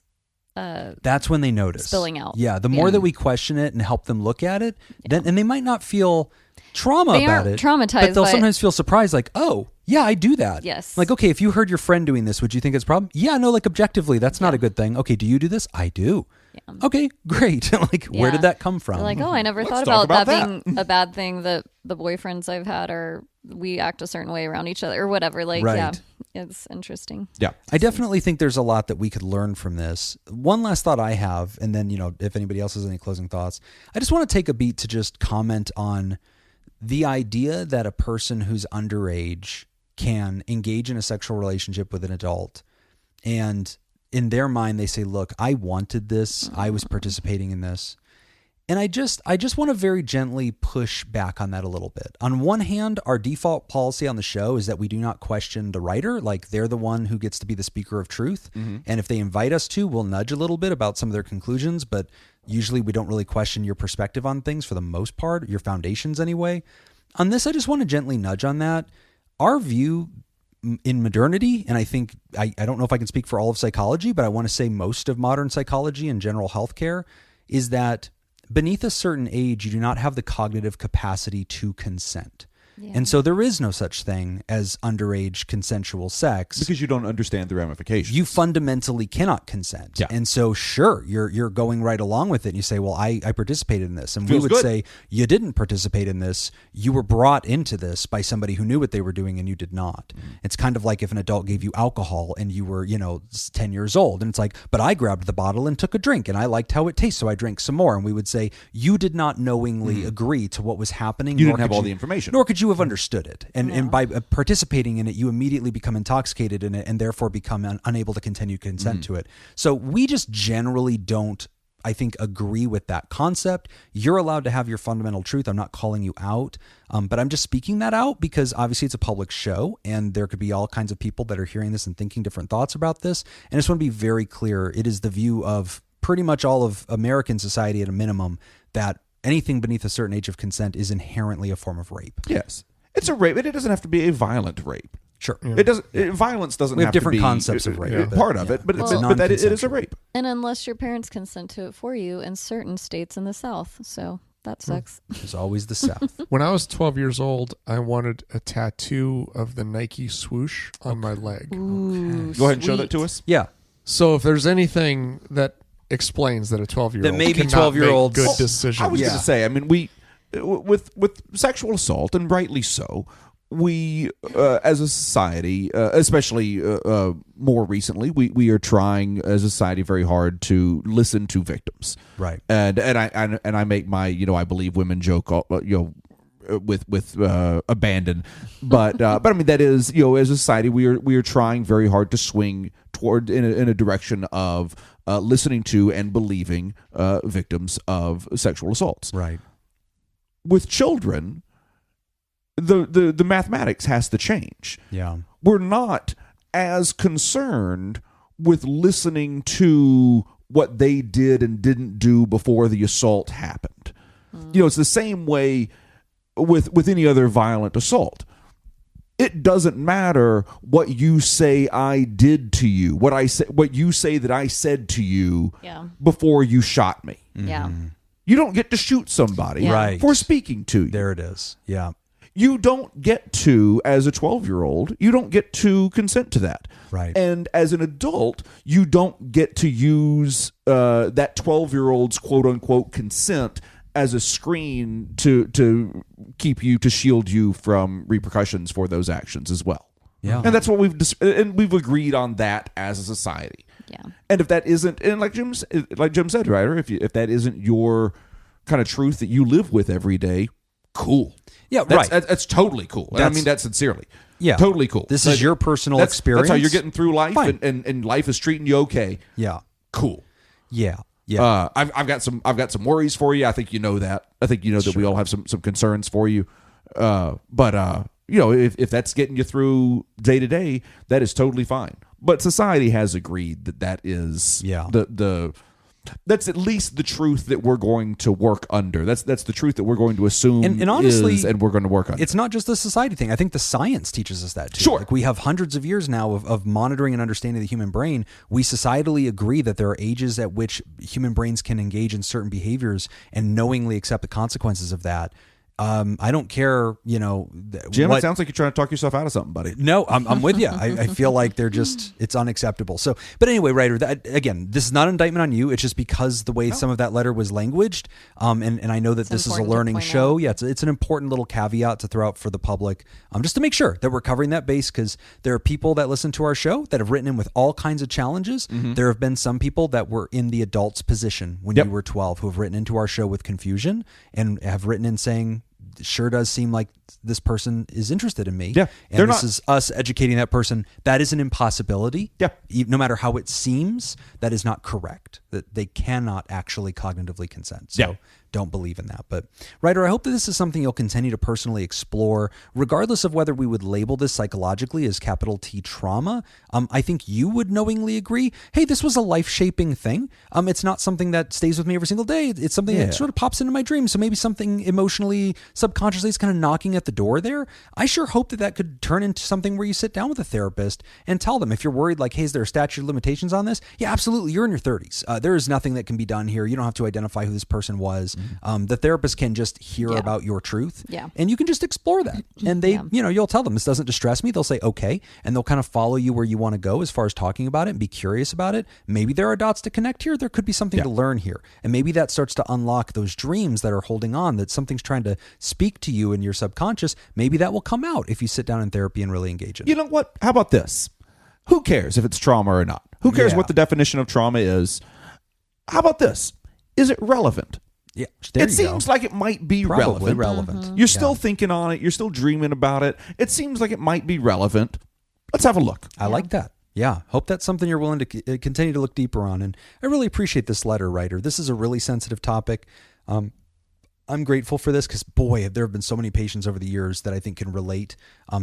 that's when they notice spilling out. Yeah, the more that we question it and help them look at it, then and they might not feel trauma about it. Traumatized, but they'll sometimes feel surprised, like, oh, Yeah, I do that. Yes. Like, okay, if you heard your friend doing this, would you think it's a problem? Yeah, no, like objectively, that's not a good thing. Okay, do you do this? I do. Yeah. Okay, great. Like, where did that come from? They're like, oh, I never thought talk about about that being a bad thing, that the boyfriends I've had we act a certain way around each other or whatever. Like, Right. yeah, it's interesting. Yeah. I definitely think there's a lot that we could learn from this. One last thought I have, and then, if anybody else has any closing thoughts, I just want to take a beat to just comment on the idea that a person who's underage can engage in a sexual relationship with an adult, and in their mind they say, look, I wanted this, I was participating in this. And I just want to very gently push back on that a little bit. On one hand, our default policy on the show is that we do not question the writer. Like, they're the one who gets to be the speaker of truth. And if they invite us to, we'll nudge a little bit about some of their conclusions, but usually we don't really question your perspective on things for the most part, your foundations anyway. On this, I just want to gently nudge on that. Our view in modernity, and I think, I don't know if I can speak for all of psychology, but I want to say most of modern psychology and general healthcare, is that beneath a certain age, you do not have the cognitive capacity to consent. Yeah. And so there is no such thing as underage consensual sex. Because you don't understand the ramifications. You fundamentally cannot consent. Yeah. And so, sure, you're going right along with it. And you say, well, I participated in this. And Feels we would good. say, you didn't participate in this. You were brought into this by somebody who knew what they were doing and you did not. It's kind of like if an adult gave you alcohol and you were, 10 years old. And it's like, but I grabbed the bottle and took a drink and I liked how it tastes, so I drank some more. And we would say, you did not knowingly agree to what was happening. You nor didn't have could all the information. Nor could you have understood it. And by participating in it, you immediately become intoxicated in it and therefore become unable to continue consent to it. So we just generally don't, I think, agree with that concept. You're allowed to have your fundamental truth. I'm not calling you out, but I'm just speaking that out because obviously it's a public show and there could be all kinds of people that are hearing this and thinking different thoughts about this. And I just want to be very clear. It is the view of pretty much all of American society at a minimum that anything beneath a certain age of consent is inherently a form of rape. Yes. It's a rape, but it doesn't have to be a violent rape. Sure. It doesn't. Violence doesn't We have have different to be concepts of rape, but- part of yeah. it, but, It's but that it is a non-consensual. rape. And unless your parents consent to it for you in certain states in the South. So that sucks. There's always the South. When I was 12 years old, I wanted a tattoo of the Nike swoosh on my leg. Ooh, Go ahead and show that to us. Yeah. So if there's anything that explains that a 12-year-old That maybe cannot 12-year-olds make Well, good decisions. I was Yeah. going to say, I mean, we with sexual assault, and rightly so, we as a society, especially more recently, we are trying as a society very hard to listen to victims, Right. And I make my I believe women joke, with abandon, but I mean that is as a society we are trying very hard to swing toward in a direction of listening to and believing victims of sexual assaults. Right. With children, the mathematics has to change. Yeah. We're not as concerned with listening to what they did and didn't do before the assault happened. It's the same way with any other violent assault. It doesn't matter what you say I did to you, what you say that I said to you Yeah. before you shot me. Yeah. You don't get to shoot somebody Yeah. Right. for speaking to you. There it is. Yeah. You don't get to, as a 12-year-old, you don't get to consent to that. Right. And as an adult, you don't get to use that 12-year-old's quote-unquote consent as a screen to keep you, to shield you from repercussions for those actions as well. Yeah. And that's what we've agreed on that as a society. Yeah. And if that isn't, and like Jim said, right, or if that isn't your kind of truth that you live with every day, cool. Yeah, That's, right. That's totally cool. And I That's- mean that sincerely. Yeah. Totally cool. This is your personal That's experience. how you're getting through life, Fine. and life is treating you okay. Yeah. Cool. Yeah. Yeah. I've got some worries for you. I think you know that. I think you know that we all have some concerns for you. But if that's getting you through day to day, that is totally fine. But society has agreed that is that's at least the truth that we're going to work under. That's the truth that we're going to assume And honestly, is, and we're going to work under. It's not just a society thing. I think the science teaches us that too. Sure. Like we have hundreds of years now of monitoring and understanding the human brain. We societally agree that there are ages at which human brains can engage in certain behaviors and knowingly accept the consequences of that. I don't care, Jim, it sounds like you're trying to talk yourself out of something, buddy. No, I'm with you. I feel like it's unacceptable. So, but anyway, writer, again, this is not an indictment on you. It's just because the way some of that letter was languaged. And I know that this is a learning show. Yeah, it's an important little caveat to throw out for the public, just to make sure that we're covering that base, because there are people that listen to our show that have written in with all kinds of challenges. There have been some people that were in the adult's position when you were 12 who have written into our show with confusion and have written in saying, sure does seem like this person is interested in me. Yeah. And this is us educating that person. That is an impossibility. Yeah. No matter how it seems, that is not correct. That they cannot actually cognitively consent. So don't believe in that. But writer, I hope that this is something you'll continue to personally explore, regardless of whether we would label this psychologically as capital T trauma. I think you would knowingly agree, hey, this was a life-shaping thing. It's not something that stays with me every single day. It's something that sort of pops into my dreams. So maybe something emotionally, subconsciously is kind of knocking at the door there. I sure hope that could turn into something where you sit down with a therapist and tell them, if you're worried, like, hey, is there a statute of limitations on this? Yeah, absolutely. You're in your 30s. There is nothing that can be done here. You don't have to identify who this person was. The therapist can just hear about your truth, and you can just explore that. And they, you'll tell them, this doesn't distress me. They'll say, okay. And they'll kind of follow you where you want to go as far as talking about it and be curious about it. Maybe there are dots to connect here. There could be something to learn here. And maybe that starts to unlock those dreams that are holding on, that something's trying to speak to you in your subconscious. Maybe that will come out if you sit down in therapy and really engage in it. You know what? How about this? Who cares if it's trauma or not? Who cares what the definition of trauma is? How about this? Is it relevant? Yeah, it seems like it might be Probably relevant. You're still thinking on it. You're still dreaming about it. It seems like it might be relevant. Let's have a look. I like that. Yeah. Hope that's something you're willing to continue to look deeper on. And I really appreciate this letter, writer. This is a really sensitive topic. I'm grateful for this because, boy, there have been so many patients over the years that I think can relate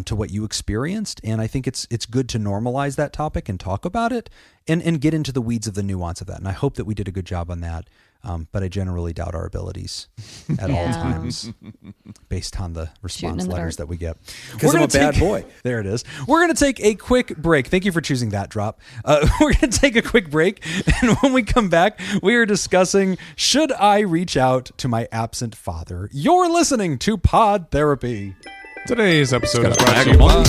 to what you experienced. And I think it's good to normalize that topic and talk about it and get into the weeds of the nuance of that. And I hope that we did a good job on that. But I generally doubt our abilities at all times based on the response letters that we get. Because I'm a bad boy. There it is. We're going to take a quick break. Thank you for choosing that drop. We're going to take a quick break. And when we come back, we are discussing, should I reach out to my absent father? You're listening to Pod Therapy. Today's episode is brought to you by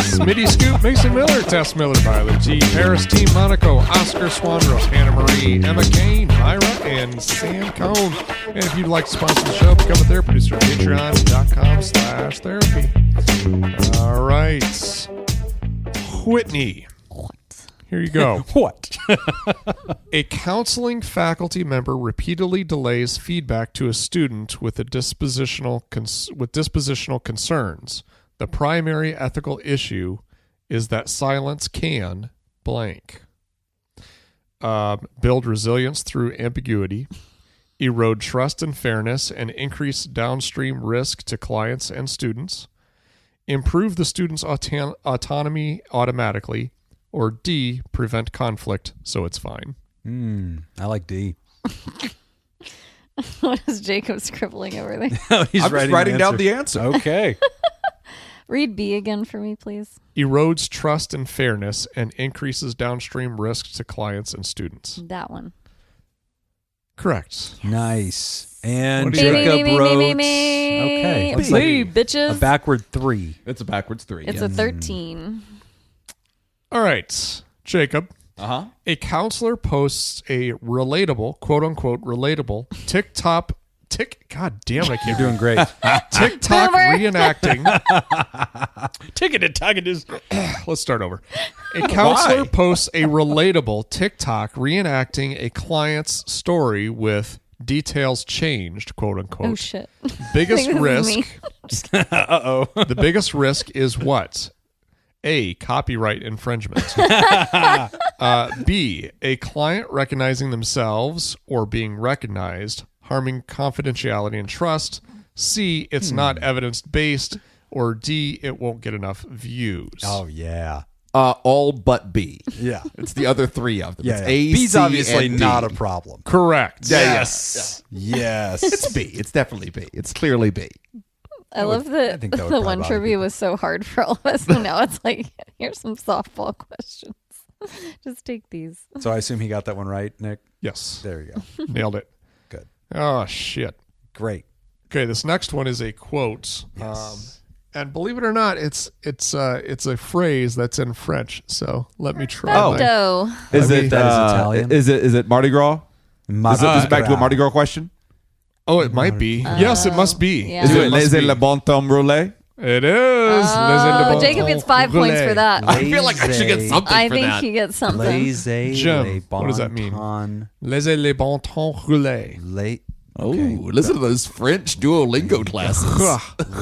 Smitty Scoop, Mason Miller, Tess Miller, Tyler G, Paris Team Monaco, Oscar Swanros, Hannah Marie, Emma Kane, Myra, and Sam Cone. And if you'd like to sponsor the show, become a therapy producer at patreon.com/therapy. All right. Whitney. Here you go. What? A counseling faculty member repeatedly delays feedback to a student with dispositional concerns. The primary ethical issue is that silence can blank. Build resilience through ambiguity, erode trust and fairness, and increase downstream risk to clients and students, improve the student's autonomy automatically, or D, prevent conflict so it's fine. I like D. What is Jacob scribbling over there? He's I'm writing down the answer. Okay. Read B again for me, please. Erodes trust and fairness and increases downstream risk to clients and students. That one. Correct. Nice. And What do you Jacob me, wrote... me, me. Okay. Looks B, like bitches. a backward 3. It's a backwards 3. It's a 13. All right, Jacob. A counselor posts a relatable, quote unquote, relatable God damn it, I can't. You're doing great. TikTok Boomer. reenacting. Let's start over. A counselor posts a relatable TikTok reenacting a client's story with details changed, quote unquote. Oh, shit. Biggest I think this is risk. me. The biggest risk is what? A, copyright infringement. B, a client recognizing themselves or being recognized, harming confidentiality and trust. C, it's not evidence-based. Or D, it won't get enough views. Oh, yeah. All but B. Yeah. It's the other 3 of them. Yeah, It's yeah. A, B's C, obviously and D. not a problem. Correct. Yes. Yes. It's B. It's definitely B. It's clearly B. I love that think that would the probably one bother trivia people. was so hard for all of us. And now it's like, here's some softball questions. Just take these. So I assume he got that one right, Nick? Yes. There you go. Nailed it. Good. Oh, shit. Great. Okay, this next one is a quote. And believe it or not, it's a phrase that's in French. So let me try. Perfecto. Is it Italian? Is it Mardi Gras? Is it back to a Mardi Gras question? Oh, it might be. Yes, it must be. Yeah. Is it must laissez be. le bon temps rouler? It is. Oh, Jacob gets 5 points for that. I feel like I should get something I for think that. he gets something. Laissez Jim, le bon what does that mean? temps Laissez le bon temps rouler. Oh, Okay. listen to those French Duolingo classes.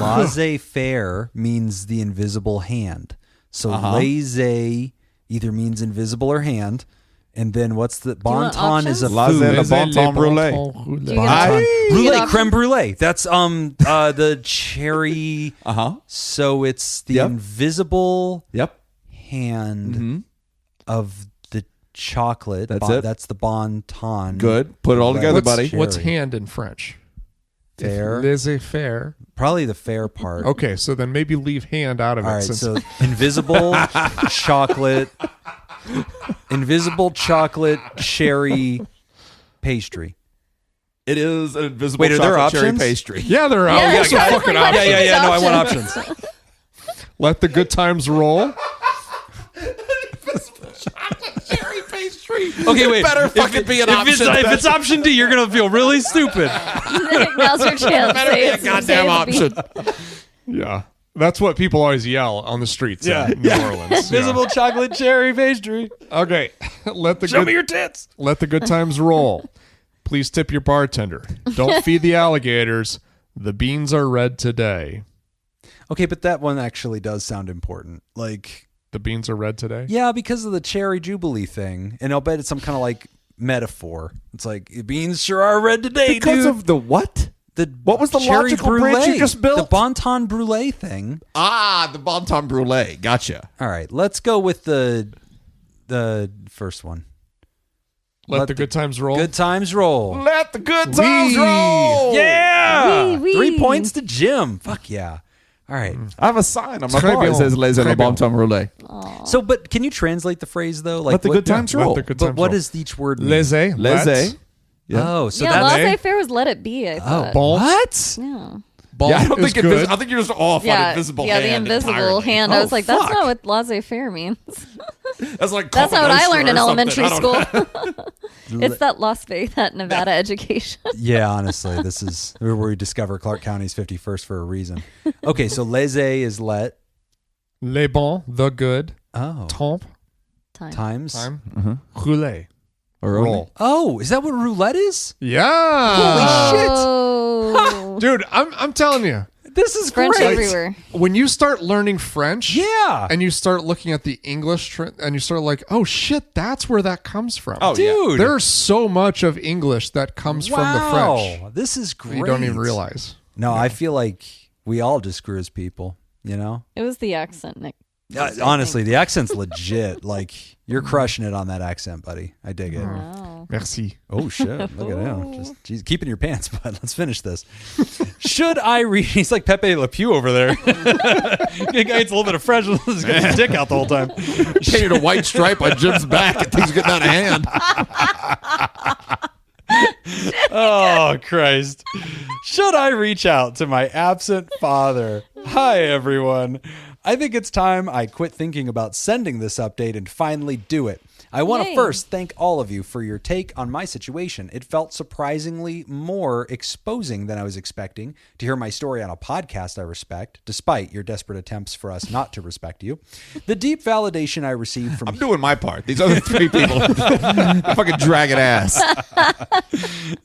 Laissez-faire means the invisible hand. So laissez either means invisible or hand. And then what's the bon want ton is a options? food. Le bon temps rouler. Do you Bon get ton. options? You Brulee, get creme brulee. That's the cherry. So it's the Yep. invisible Yep. hand of the chocolate. That's it. That's the bon ton. Good. Put it all together, buddy. What's hand in French? Fair. Laissez-faire. Probably the fair part. Okay, so then maybe leave hand out of All it. right, Since so invisible chocolate cherry pastry. It is an invisible Wait, are there chocolate cherry options? pastry. yeah, there are. Yeah, Also that's fucking like my options. Yeah. No, I want options. options. Let the good times roll. Cherry pastry. Okay, wait. Better fucking be an option. If it's option D, you're gonna feel really stupid. Now's your chance. Better be a goddamn option. Yeah, that's what people always yell on the streets in New Orleans. Invisible chocolate cherry pastry. Yeah. Okay, let the Show good, me your tits. let the good times roll. Please tip your bartender. Don't feed the alligators. The beans are red today. Okay, but that one actually does sound important. Like, The beans are red today. yeah, because of the cherry jubilee thing, and I'll bet it's some kind of like metaphor. It's like the beans sure are red today, Because dude. of the what? What was the cherry logical bridge you just built? The bon ton brulee thing. The bon temps brulee. Gotcha. All right, let's go with the first one. Let the good times roll. Good times roll. Let the good times roll. Yeah. Wee, wee. 3 points to Jim. Fuck yeah. All right. I have a sign on my Très car that bien. says laissez le Très bon bien. temps rouler. So, but can you translate the phrase though? Like Let the what- good times Let roll. the good But times what roll. does each word mean? Laissez? Laissez. Yeah. Oh, so Yeah, that's laissez-faire was let it be, I thought. Bon. what? Yeah. Bon Yeah, I don't is think good. I think you're just off on Yeah, invisible yeah, hand. the invisible entirely. hand. I Oh, was like, that's fuck. not what laissez-faire means. That's like That's not what I Common learned in Nostra or elementary something. school. It's that that Nevada education. Yeah, honestly, this is where we discover Clark County's 51st for a reason. Okay, so laissez is let. Les bons, the good. Oh. Temps, Times. time. Rouler. Roll. Oh, is that what roulette is? Yeah. Oh. Dude, I'm telling you. This is French great. everywhere. When you start learning French, Yeah. and you start looking at the English, and you start like, oh shit, that's where that comes from. Oh, yeah. Dude. There's so much of English that comes from the French. This is great. You don't even realize. No, I feel like we all just grew as people, you know? It was the accent, Nick. Honestly, the accent's legit. Like, you're crushing it on that accent, buddy. I dig it. Wow. Merci. Oh, shit. Look at him. Just geez, keeping your pants, bud. Let's finish this. Should I read? He's like Pepe Le Pew over there. The guy eats a little bit of French. He's got his dick out the whole time. Painted a white stripe on Jim's back and things getting out of hand. Oh, Christ. Should I reach out to my absent father? Hi, everyone. I think it's time I quit thinking about sending this update and finally do it. I want to Yay. first thank all of you for your take on my situation. It felt surprisingly more exposing than I was expecting to hear my story on a podcast I respect, despite your desperate attempts for us not to respect you. The deep validation I received from I'm doing my part. These other three people fucking dragging ass.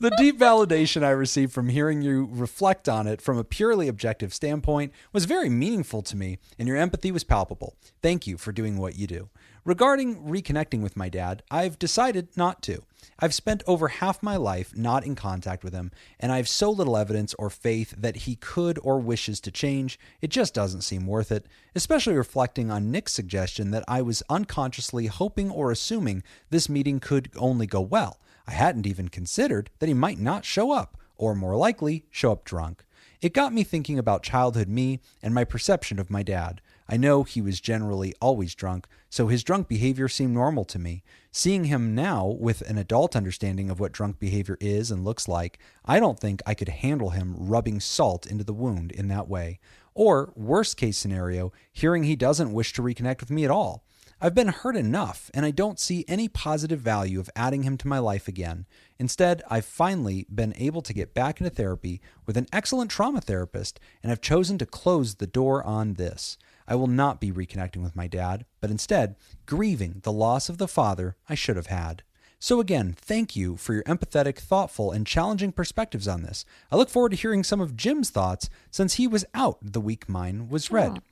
The deep validation I received from hearing you reflect on it from a purely objective standpoint was very meaningful to me, and your empathy was palpable. Thank you for doing what you do. Regarding reconnecting with my dad, I've decided not to. I've spent over half my life not in contact with him, and I have so little evidence or faith that he could or wishes to change, it just doesn't seem worth it, especially reflecting on Nick's suggestion that I was unconsciously hoping or assuming this meeting could only go well. I hadn't even considered that he might not show up, or more likely, show up drunk. It got me thinking about childhood me and my perception of my dad. I know he was generally always drunk, so his drunk behavior seemed normal to me. Seeing him now with an adult understanding of what drunk behavior is and looks like, I don't think I could handle him rubbing salt into the wound in that way. Or, worst case scenario, hearing he doesn't wish to reconnect with me at all. I've been hurt enough, and I don't see any positive value of adding him to my life again. Instead, I've finally been able to get back into therapy with an excellent trauma therapist, and I've chosen to close the door on this. I will not be reconnecting with my dad, but instead, grieving the loss of the father I should have had. So again, thank you for your empathetic, thoughtful, and challenging perspectives on this. I look forward to hearing some of Jim's thoughts since he was out the week mine was read. Oh.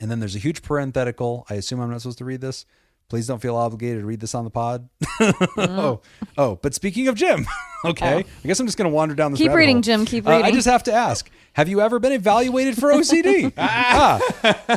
And then there's a huge parenthetical. I assume I'm not supposed to read this. Please don't feel obligated to read this on the pod. But speaking of Jim, okay, I guess I'm just going to wander down this Keep rabbit reading, hole. Jim. Keep reading. I just have to ask, have you ever been evaluated for OCD?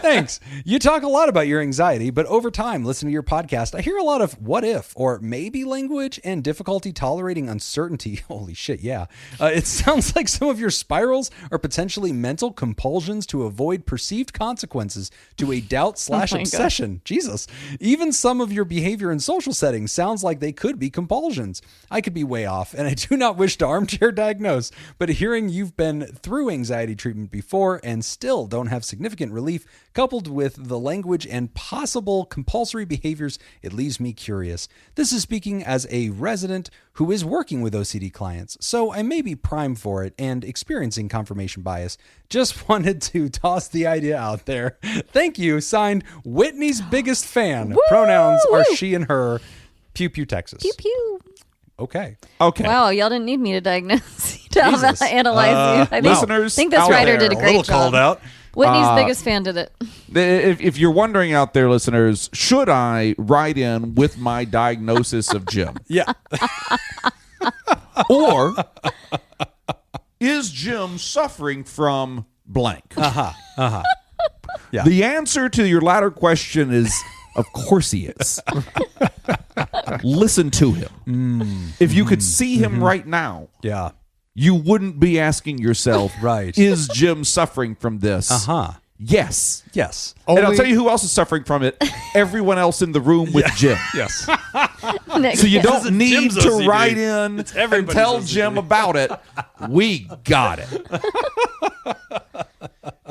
Thanks. You talk a lot about your anxiety, but over time, listening to your podcast, I hear a lot of what if or maybe language and difficulty tolerating uncertainty. Holy shit, yeah. It sounds like some of your spirals are potentially mental compulsions to avoid perceived consequences to a doubt/obsession. Jesus. Even some of your behavior in social settings sounds like they could be compulsions. I could be way off, and I do not wish to armchair diagnose, but hearing you've been through anxiety treatment before and still don't have significant relief, coupled with the language and possible compulsory behaviors, it leaves me curious. This is speaking as a resident who is working with OCD clients, so I may be primed for it and experiencing confirmation bias. Just wanted to toss the idea out there. Thank you. Signed, Whitney's biggest fan. Woo! Pronouns are she and her. Pew Pew, Texas. Pew pew. Okay. Wow, y'all didn't need me to diagnose you, to Jesus. analyze you. Listeners I think this out writer there, did a A great little job. called out. Whitney's biggest fan did it. If you're wondering out there, listeners, should I write in with my diagnosis of Jim? Yeah. Or is Jim suffering from blank? Yeah. The answer to your latter question is, of course he is. Listen to him. If you could see him right now, Yeah. you wouldn't be asking yourself, Right. is Jim suffering from this? Yes. Yes. And I'll tell you who else is suffering from it. Everyone else in the room with Jim. Yes. Nick, So you yes. don't need Jim's to OCD. write in and everybody's tell OCD. Jim about it. We got it.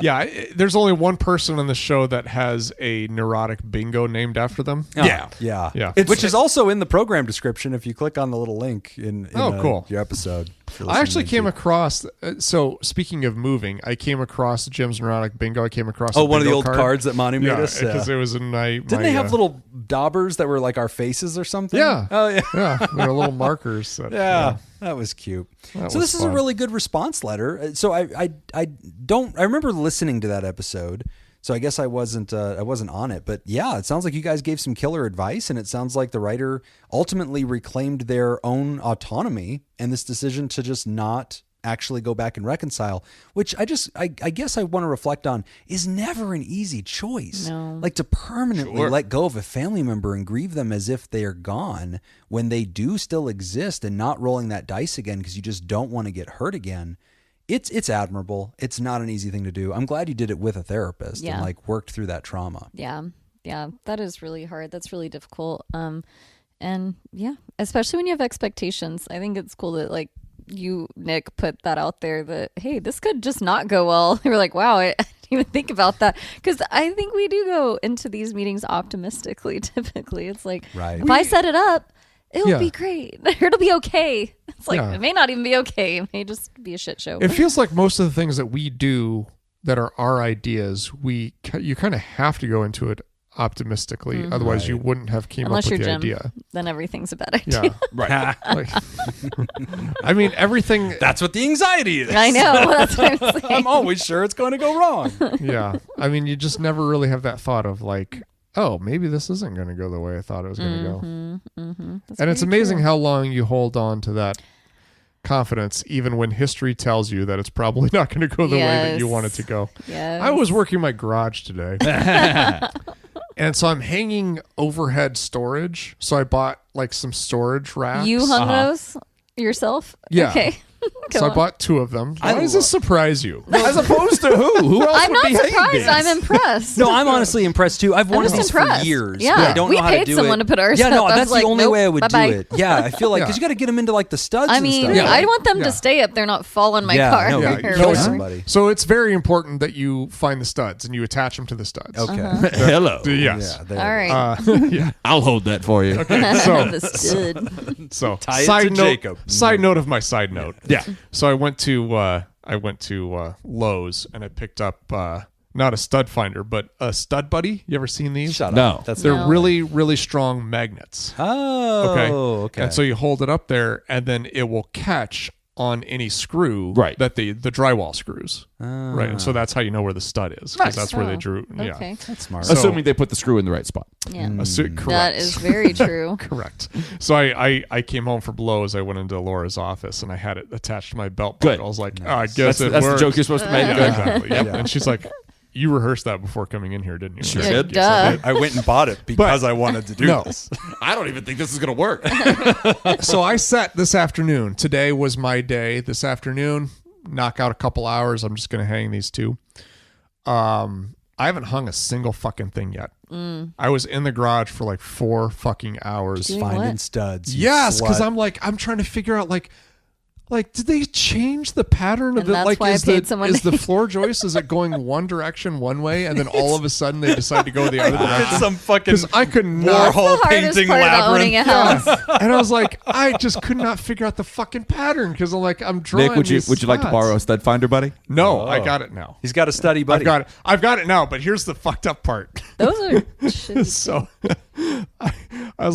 Yeah, there's only one person on the show that has a neurotic bingo named after them. Yeah. Yeah. Yeah. Which is also in the program description if you click on the little link in cool. your episode. I actually came across, so speaking of moving, I came across Jim's neurotic bingo. I came across one of the bingo old card. cards that Monty made us. because it was in my... Didn't they have little daubers that were like our faces or something? Yeah. Oh, yeah. Yeah, they were little markers. That, Yeah, that was cute. That So was this is a fun. really good response letter. So I remember listening to that episode. So I guess I wasn't on it, but yeah, it sounds like you guys gave some killer advice, and it sounds like the writer ultimately reclaimed their own autonomy and this decision to just not actually go back and reconcile, which I guess I want to reflect on is never an easy choice. No. Like to permanently let go of a family member and grieve them as if they are gone when they do still exist, and not rolling that dice again because you just don't want to get hurt again. It's admirable. It's not an easy thing to do. I'm glad you did it with a therapist and like worked through that trauma. Yeah, that is really hard. That's really difficult. And yeah, especially when you have expectations. I think it's cool that like you, Nick, put that out there that, hey, this could just not go well. You're like, wow, I didn't even think about that. Because I think we do go into these meetings optimistically, typically. It's like, Right. if I set it up, it'll Yeah. be great. It'll be okay. It's like, Yeah. it may not even be okay. It may just be a shit show. It feels like most of the things that we do that are our ideas, you kind of have to go into it optimistically. Otherwise, you wouldn't have came Unless up with you're the Jim, idea. then everything's a bad idea. Yeah. Right. Like, I mean, everything. That's what the anxiety is. I know. That's what I'm saying. I'm always sure it's going to go wrong. Yeah. I mean, you just never really have that thought of like, oh, maybe this isn't going to go the way I thought it was going to go. That's And it's very amazing true. how long you hold on to that confidence, even when history tells you that it's probably not going to go the way that you Yes. want it to go. Yes. I was working my garage today. And so I'm hanging overhead storage. So I bought like some storage racks. You hung those yourself? Yeah. Okay. So I bought 2 of them. Why does this surprise you? As opposed to who? Who else I'm would not be hanging surprised. these? I'm impressed. No, I'm honestly impressed too. I've wanted these for years. Yeah, but I don't we know how to paid do someone it. to put ours Yeah, no, up. I that's was the like, only nope, way I would bye-bye. do it. Yeah, I feel like because you got to get them into like the studs. I and mean, stuff. I want them Yeah. to stay up there, not fall on my Yeah, car. no, Yeah, or kill whatever. somebody. So it's very important that you find the studs and you attach them to the studs. Okay. Hello. Yes. Yeah, there All it is. right. Yeah. I'll hold that for you. So, The stud. so Tie it side to note. Jacob. Side note of my side note. Yeah. So I went to Lowe's and I picked up not a stud finder but a stud buddy. You ever seen these? Shut No. up. That's They're No. really, really strong magnets. Oh, okay. And so you hold it up there, and then it will catch on any screw Right. that the drywall screws. Right. And so that's how you know where the stud is. Because Nice. that's where they Oh, drew. Yeah. Okay. That's smart. So- Assuming they put the screw in the right spot. Yeah. Correct. That is very true. Correct. So I came home from Lowe's. I went into Laura's office, and I had it attached to my belt Good. buckle. I was like, I guess That's the works. joke you're supposed to make. Exactly. Yep. Yeah. And she's like, you rehearsed that before coming in here, didn't you? Sure I said, did. "Yes, I Duh. did." I went and bought it because I wanted to do No. this. I don't even think this is going to work. So I set this afternoon. Today was my day. This afternoon, knock out a couple hours. I'm just going to hang these 2. I haven't hung a single fucking thing yet. I was in the garage for like 4 fucking hours. Doing Finding what? studs. you Yes, because slut. I'm trying to figure out like did they change the pattern of And it? that's Like why I is paid someone is to- the floor joist, is it going one direction one way and then all of a sudden they decide to go the other It's direction? some fucking Because I could not. Warhol The hardest painting part of owning a labyrinth. house. And I was like, I just could not figure out the fucking pattern because I'm drawing. Nick, would you these like to spots. borrow a stud finder, buddy? No, I got it now. He's got a study buddy. I've got it now. But here's the fucked up part. Those are shitty. So I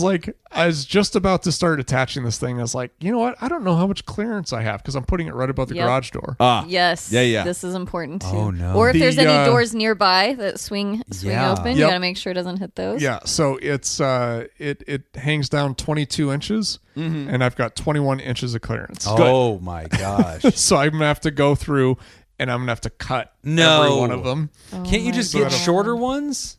was just about to start attaching this thing. I was like, you know what? I don't know how much clearance I have because I'm putting it right above the Yep. garage door. Yes. Yeah. This is important too. Oh, no. Or if there's The, any doors nearby that swing Yeah. open, Yep. you got to make sure it doesn't hit those. Yeah, so it's it hangs down 22 inches, and I've got 21 inches of clearance. Oh my gosh. So I'm gonna have to go through, and I'm gonna have to cut No. every one of them. Can't you just get shorter ones?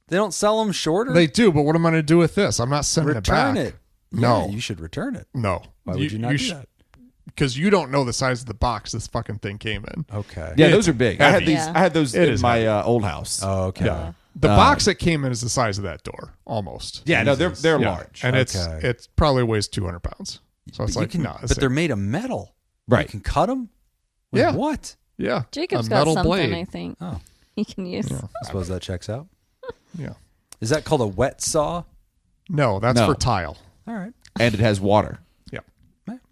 They don't sell them shorter? They do, but what am I gonna do with this? I'm not sending return it back. it. No. Yeah, you should return it. No. Why would you not do that? Because you don't know the size of the box this fucking thing came in. Okay. Yeah, It's those are big. I had heavy. these. Yeah. I had those It in is my heavy. old house. Oh, okay. Yeah. The box that came in is the size of that door, almost. Yeah, no, they're Yeah. large. And Okay. it's probably weighs 200 pounds. So it's But, like, you can, no. but they're made of metal. Right. You can cut them? Yeah. What? yeah. Jacob's a got metal something, blade. I think. Oh. He can use. I suppose that checks out. Yeah. Is that called a wet saw? No, that's No. for tile. All right. And it has water. Yeah.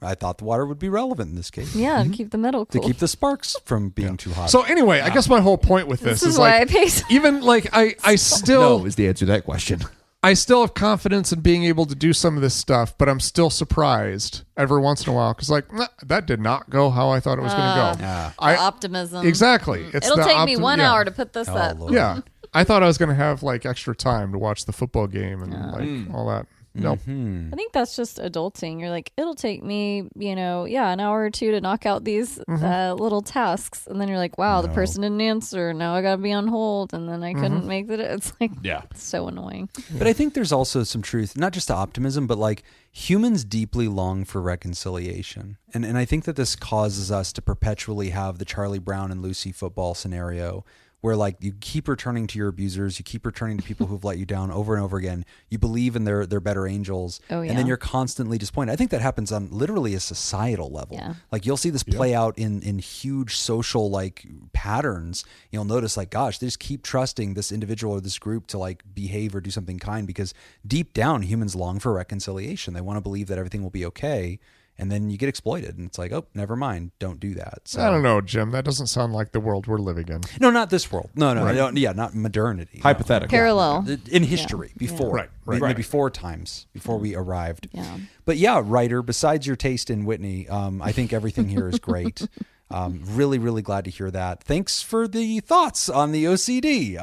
I thought the water would be relevant in this case. Yeah, to keep the metal To cool. keep the sparks from being too hot. So anyway, I guess my whole point with this this is is why like I pay so even like I still No is the answer to that question. I still have confidence in being able to do some of this stuff, but I'm still surprised every once in a while because like that did not go how I thought it was going to go. Yeah. optimism. Exactly. It's It'll the take me 1 yeah. hour to put this up. Lord. Yeah, I thought I was going to have like extra time to watch the football game and like all that. Nope. I think that's just adulting. You're like, it'll take me, an hour or two to knock out these little tasks. And then you're like, wow, the person didn't answer. Now I got to be on hold. And then I couldn't make it. It's like, Yeah. it's so annoying. But I think there's also some truth, not just to optimism, but like humans deeply long for reconciliation. And I think that this causes us to perpetually have the Charlie Brown and Lucy football scenario where like you keep returning to your abusers, you keep returning to people who've let you down over and over again. You believe in their better angels, Oh, yeah. and then you're constantly disappointed. I think that happens on literally a societal level. Yeah. Like you'll see this play out in huge social like patterns. You'll notice like, gosh, they just keep trusting this individual or this group to like behave or do something kind because deep down humans long for reconciliation. They want to believe that everything will be okay. And then you get exploited, and it's like, oh, never mind, don't do that. So I don't know, Jim. That doesn't sound like the world we're living in. No, not this world. No, Right. I don't, yeah, not modernity. Hypothetical. Parallel. In history, before, Right. maybe 4 times before we arrived. Yeah. But yeah, Ryder, besides your taste in Whitney, I think everything here is great. Really, really glad to hear that. Thanks for the thoughts on the OCD.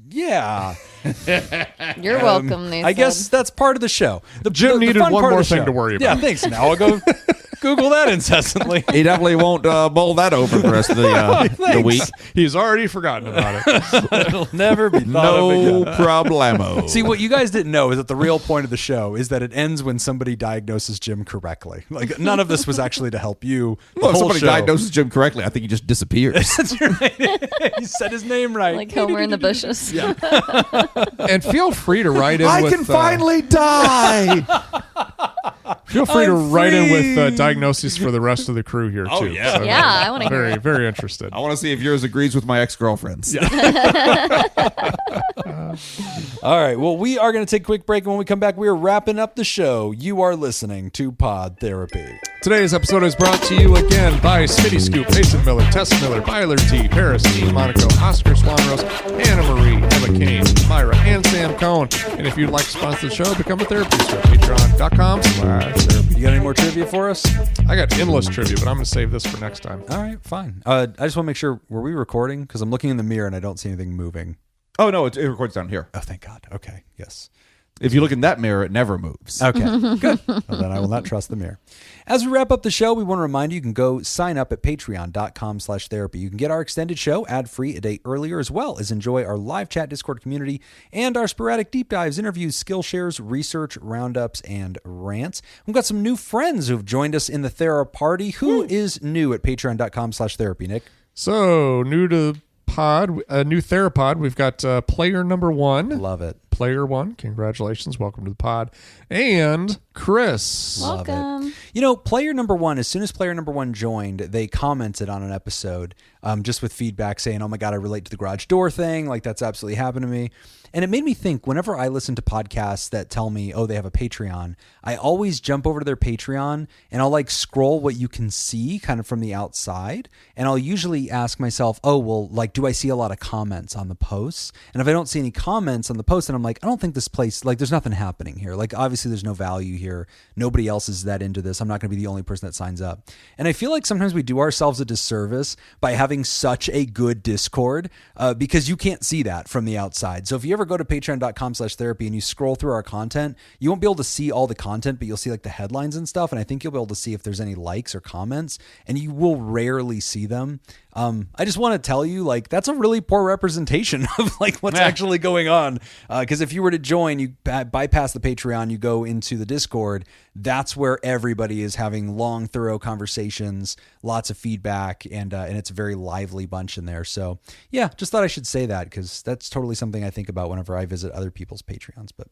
Yeah. You're welcome, Nathan. I guess that's part of the show. Jim needed fun one part of more the thing show. to worry Yeah, about. thanks. Now I'll go Google that incessantly. He definitely won't mull that over the rest of the week. He's already forgotten about it. It'll never be thought No of again. problemo. See, what you guys didn't know is that the real point of the show is that it ends when somebody diagnoses Jim correctly. Like, none of this was actually to help you. The Well, if whole somebody show. diagnoses Jim correctly, I think he just disappears. That's right. He said his name right. Like Homer in the bushes. Yeah. And feel free to write in I with... can finally die. Feel free to I'm write in free. with diagnoses for the rest of the crew here, too. yeah. So, Yeah, I want to hear Very, it. very interested. I want to see if yours agrees with my ex-girlfriend's. All right. Well, we are going to take a quick break. And when we come back, we are wrapping up the show. You are listening to Pod Therapy. Today's episode is brought to you again by Smitty Scoop, Mason Miller, Tess Miller, Byler T, Paris, Team Monaco, Oscar Swanrose, Anna Marie, Emma Kane, Myra, and Sam Cohn. And if you'd like to sponsor the show, become a therapist at patreon.com/therapy. You got any more trivia for us? I got endless trivia, but I'm going to save this for next time. All right. Fine. I just want to make sure, were we recording? Because I'm looking in the mirror and I don't see anything moving. Oh, no, it records down here. Oh, thank God. Okay. Yes. If you look in that mirror, it never moves. Okay, good. Well, then I will not trust the mirror. As we wrap up the show, we want to remind you can go sign up at patreon.com/therapy. You can get our extended show ad-free a day earlier, as well as enjoy our live chat Discord community and our sporadic deep dives, interviews, skill shares, research, roundups, and rants. We've got some new friends who have joined us in the Thera party. Who is new at patreon.com/therapy, Nick? So, new to pod, new Therapod, we've got player number 1. Love it. Player 1, congratulations, welcome to the pod. And Chris. Love it. Welcome. You know, player number 1, as soon as player number 1 joined, they commented on an episode just with feedback saying, oh my God, I relate to the garage door thing. Like, that's absolutely happened to me. And it made me think, whenever I listen to podcasts that tell me, oh, they have a Patreon, I always jump over to their Patreon and I'll like scroll what you can see kind of from the outside. And I'll usually ask myself, oh, well, like, do I see a lot of comments on the posts? And if I don't see any comments on the post, then I'm like, I don't think this place, like, there's nothing happening here. Like, obviously there's no value here. Nobody else is that into this. I'm not going to be the only person that signs up. And I feel like sometimes we do ourselves a disservice by having such a good Discord because you can't see that from the outside. So if you ever go to patreon.com/therapy and you scroll through our content, you won't be able to see all the content, but you'll see like the headlines and stuff. And I think you'll be able to see if there's any likes or comments, and you will rarely see them. I just want to tell you, like, that's a really poor representation of like what's actually going on. Because if you were to join, you bypass the Patreon, you go into the Discord. That's where everybody is having long, thorough conversations, lots of feedback, and it's a very lively bunch in there. So yeah, just thought I should say that because that's totally something I think about whenever I visit other people's Patreons. But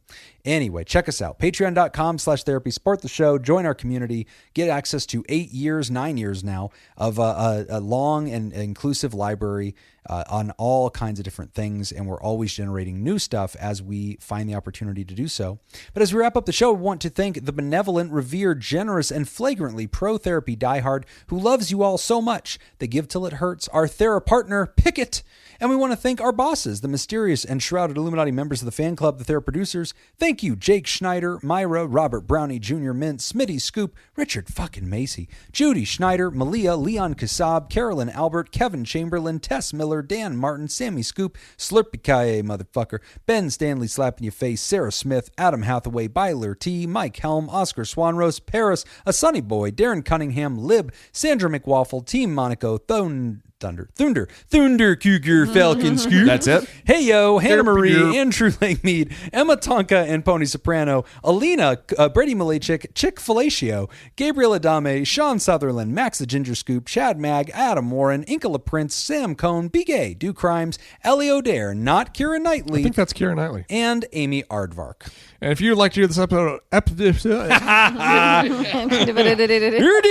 anyway, check us out. Patreon.com/therapy. Support the show. Join our community. Get access to 9 years now of a long and inclusive library on all kinds of different things, and we're always generating new stuff as we find the opportunity to do so. But as we wrap up the show, we want to thank the benevolent, revered, generous, and flagrantly pro-therapy diehard who loves you all so much they give till it hurts, our Thera partner, Pickett. And we want to thank our bosses, the mysterious and shrouded Illuminati members of the fan club, the Thera producers. Thank you, Jake Schneider, Myra, Robert Brownie Jr. Mint, Smitty Scoop, Richard fucking Macy, Judy Schneider, Malia, Leon Kassab, Carolyn Albert, Kevin Chamberlain, Tess Miller, Dan Martin, Sammy Scoop, Slurpy Kaye, motherfucker, Ben Stanley slapping your face, Sarah Smith, Adam Hathaway, Byler T, Mike Helm, Oscar Swanrose, Paris, A Sunny Boy, Darren Cunningham, Lib, Sandra McWaffle, Team Monaco, Thunder, Cougar, Falcon, Scoop. That's it. Hey Yo, Hannah Marie, Andrew Langmead, Emma Tonka and Pony Soprano, Alina, Brady Malachik, Chick Fellatio, Gabriel Adame, Sean Sutherland, Max the Ginger Scoop, Chad Mag, Adam Warren, Inkala Prince, Sam Cohn, Be Gay, Do Crimes, Ellie O'Dare, not Keira Knightley, I think that's Keira Knightley. and Amy Aardvark. And if you'd like to hear this episode,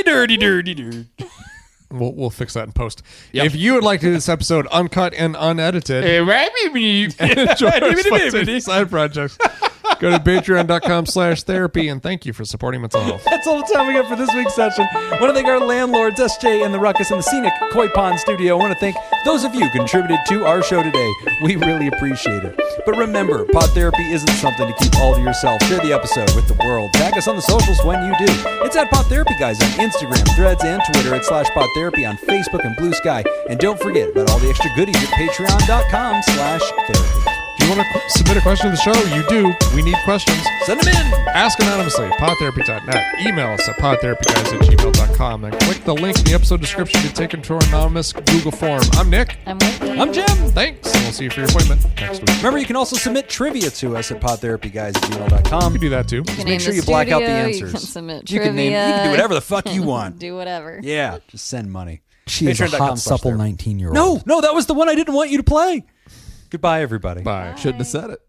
Dirty. we'll fix that in post. If you would like to hear this episode uncut and unedited, and enjoy our sponsored side projects, go to patreon.com/therapy, and thank you for supporting mental health. That's all the time we got for this week's session. I want to thank our landlords, SJ and the Ruckus and the Scenic Koi Pond Studio. I want to thank those of you who contributed to our show today. We really appreciate it. But remember, pod therapy isn't something to keep all to yourself. Share the episode with the world. Tag us on the socials when you do. It's at PodTherapyGuys on Instagram, Threads, and Twitter. It's /PodTherapy on Facebook and Blue Sky. And don't forget about all the extra goodies at patreon.com/therapy. you want to submit a question to the show, you do. We need questions. Send them in. Ask anonymously, podtherapy.net. Email us at podtherapyguys@gmail.com and click the link in the episode description to take into our anonymous Google form. I'm Nick. I'm Whitney. I'm Jim. Thanks, and we'll see you for your appointment next week. Remember, you can also submit trivia to us at podtherapyguys@gmail.com. You can do that too. You can Make name sure the you black out the studio, answers. You can submit You trivia. can do whatever the fuck you want. Do whatever. Yeah, just send money. She is a hot, supple Patreon.com/therapy. 19-year-old. No, that was the one I didn't want you to play. Goodbye, everybody. Bye. Shouldn't have said it.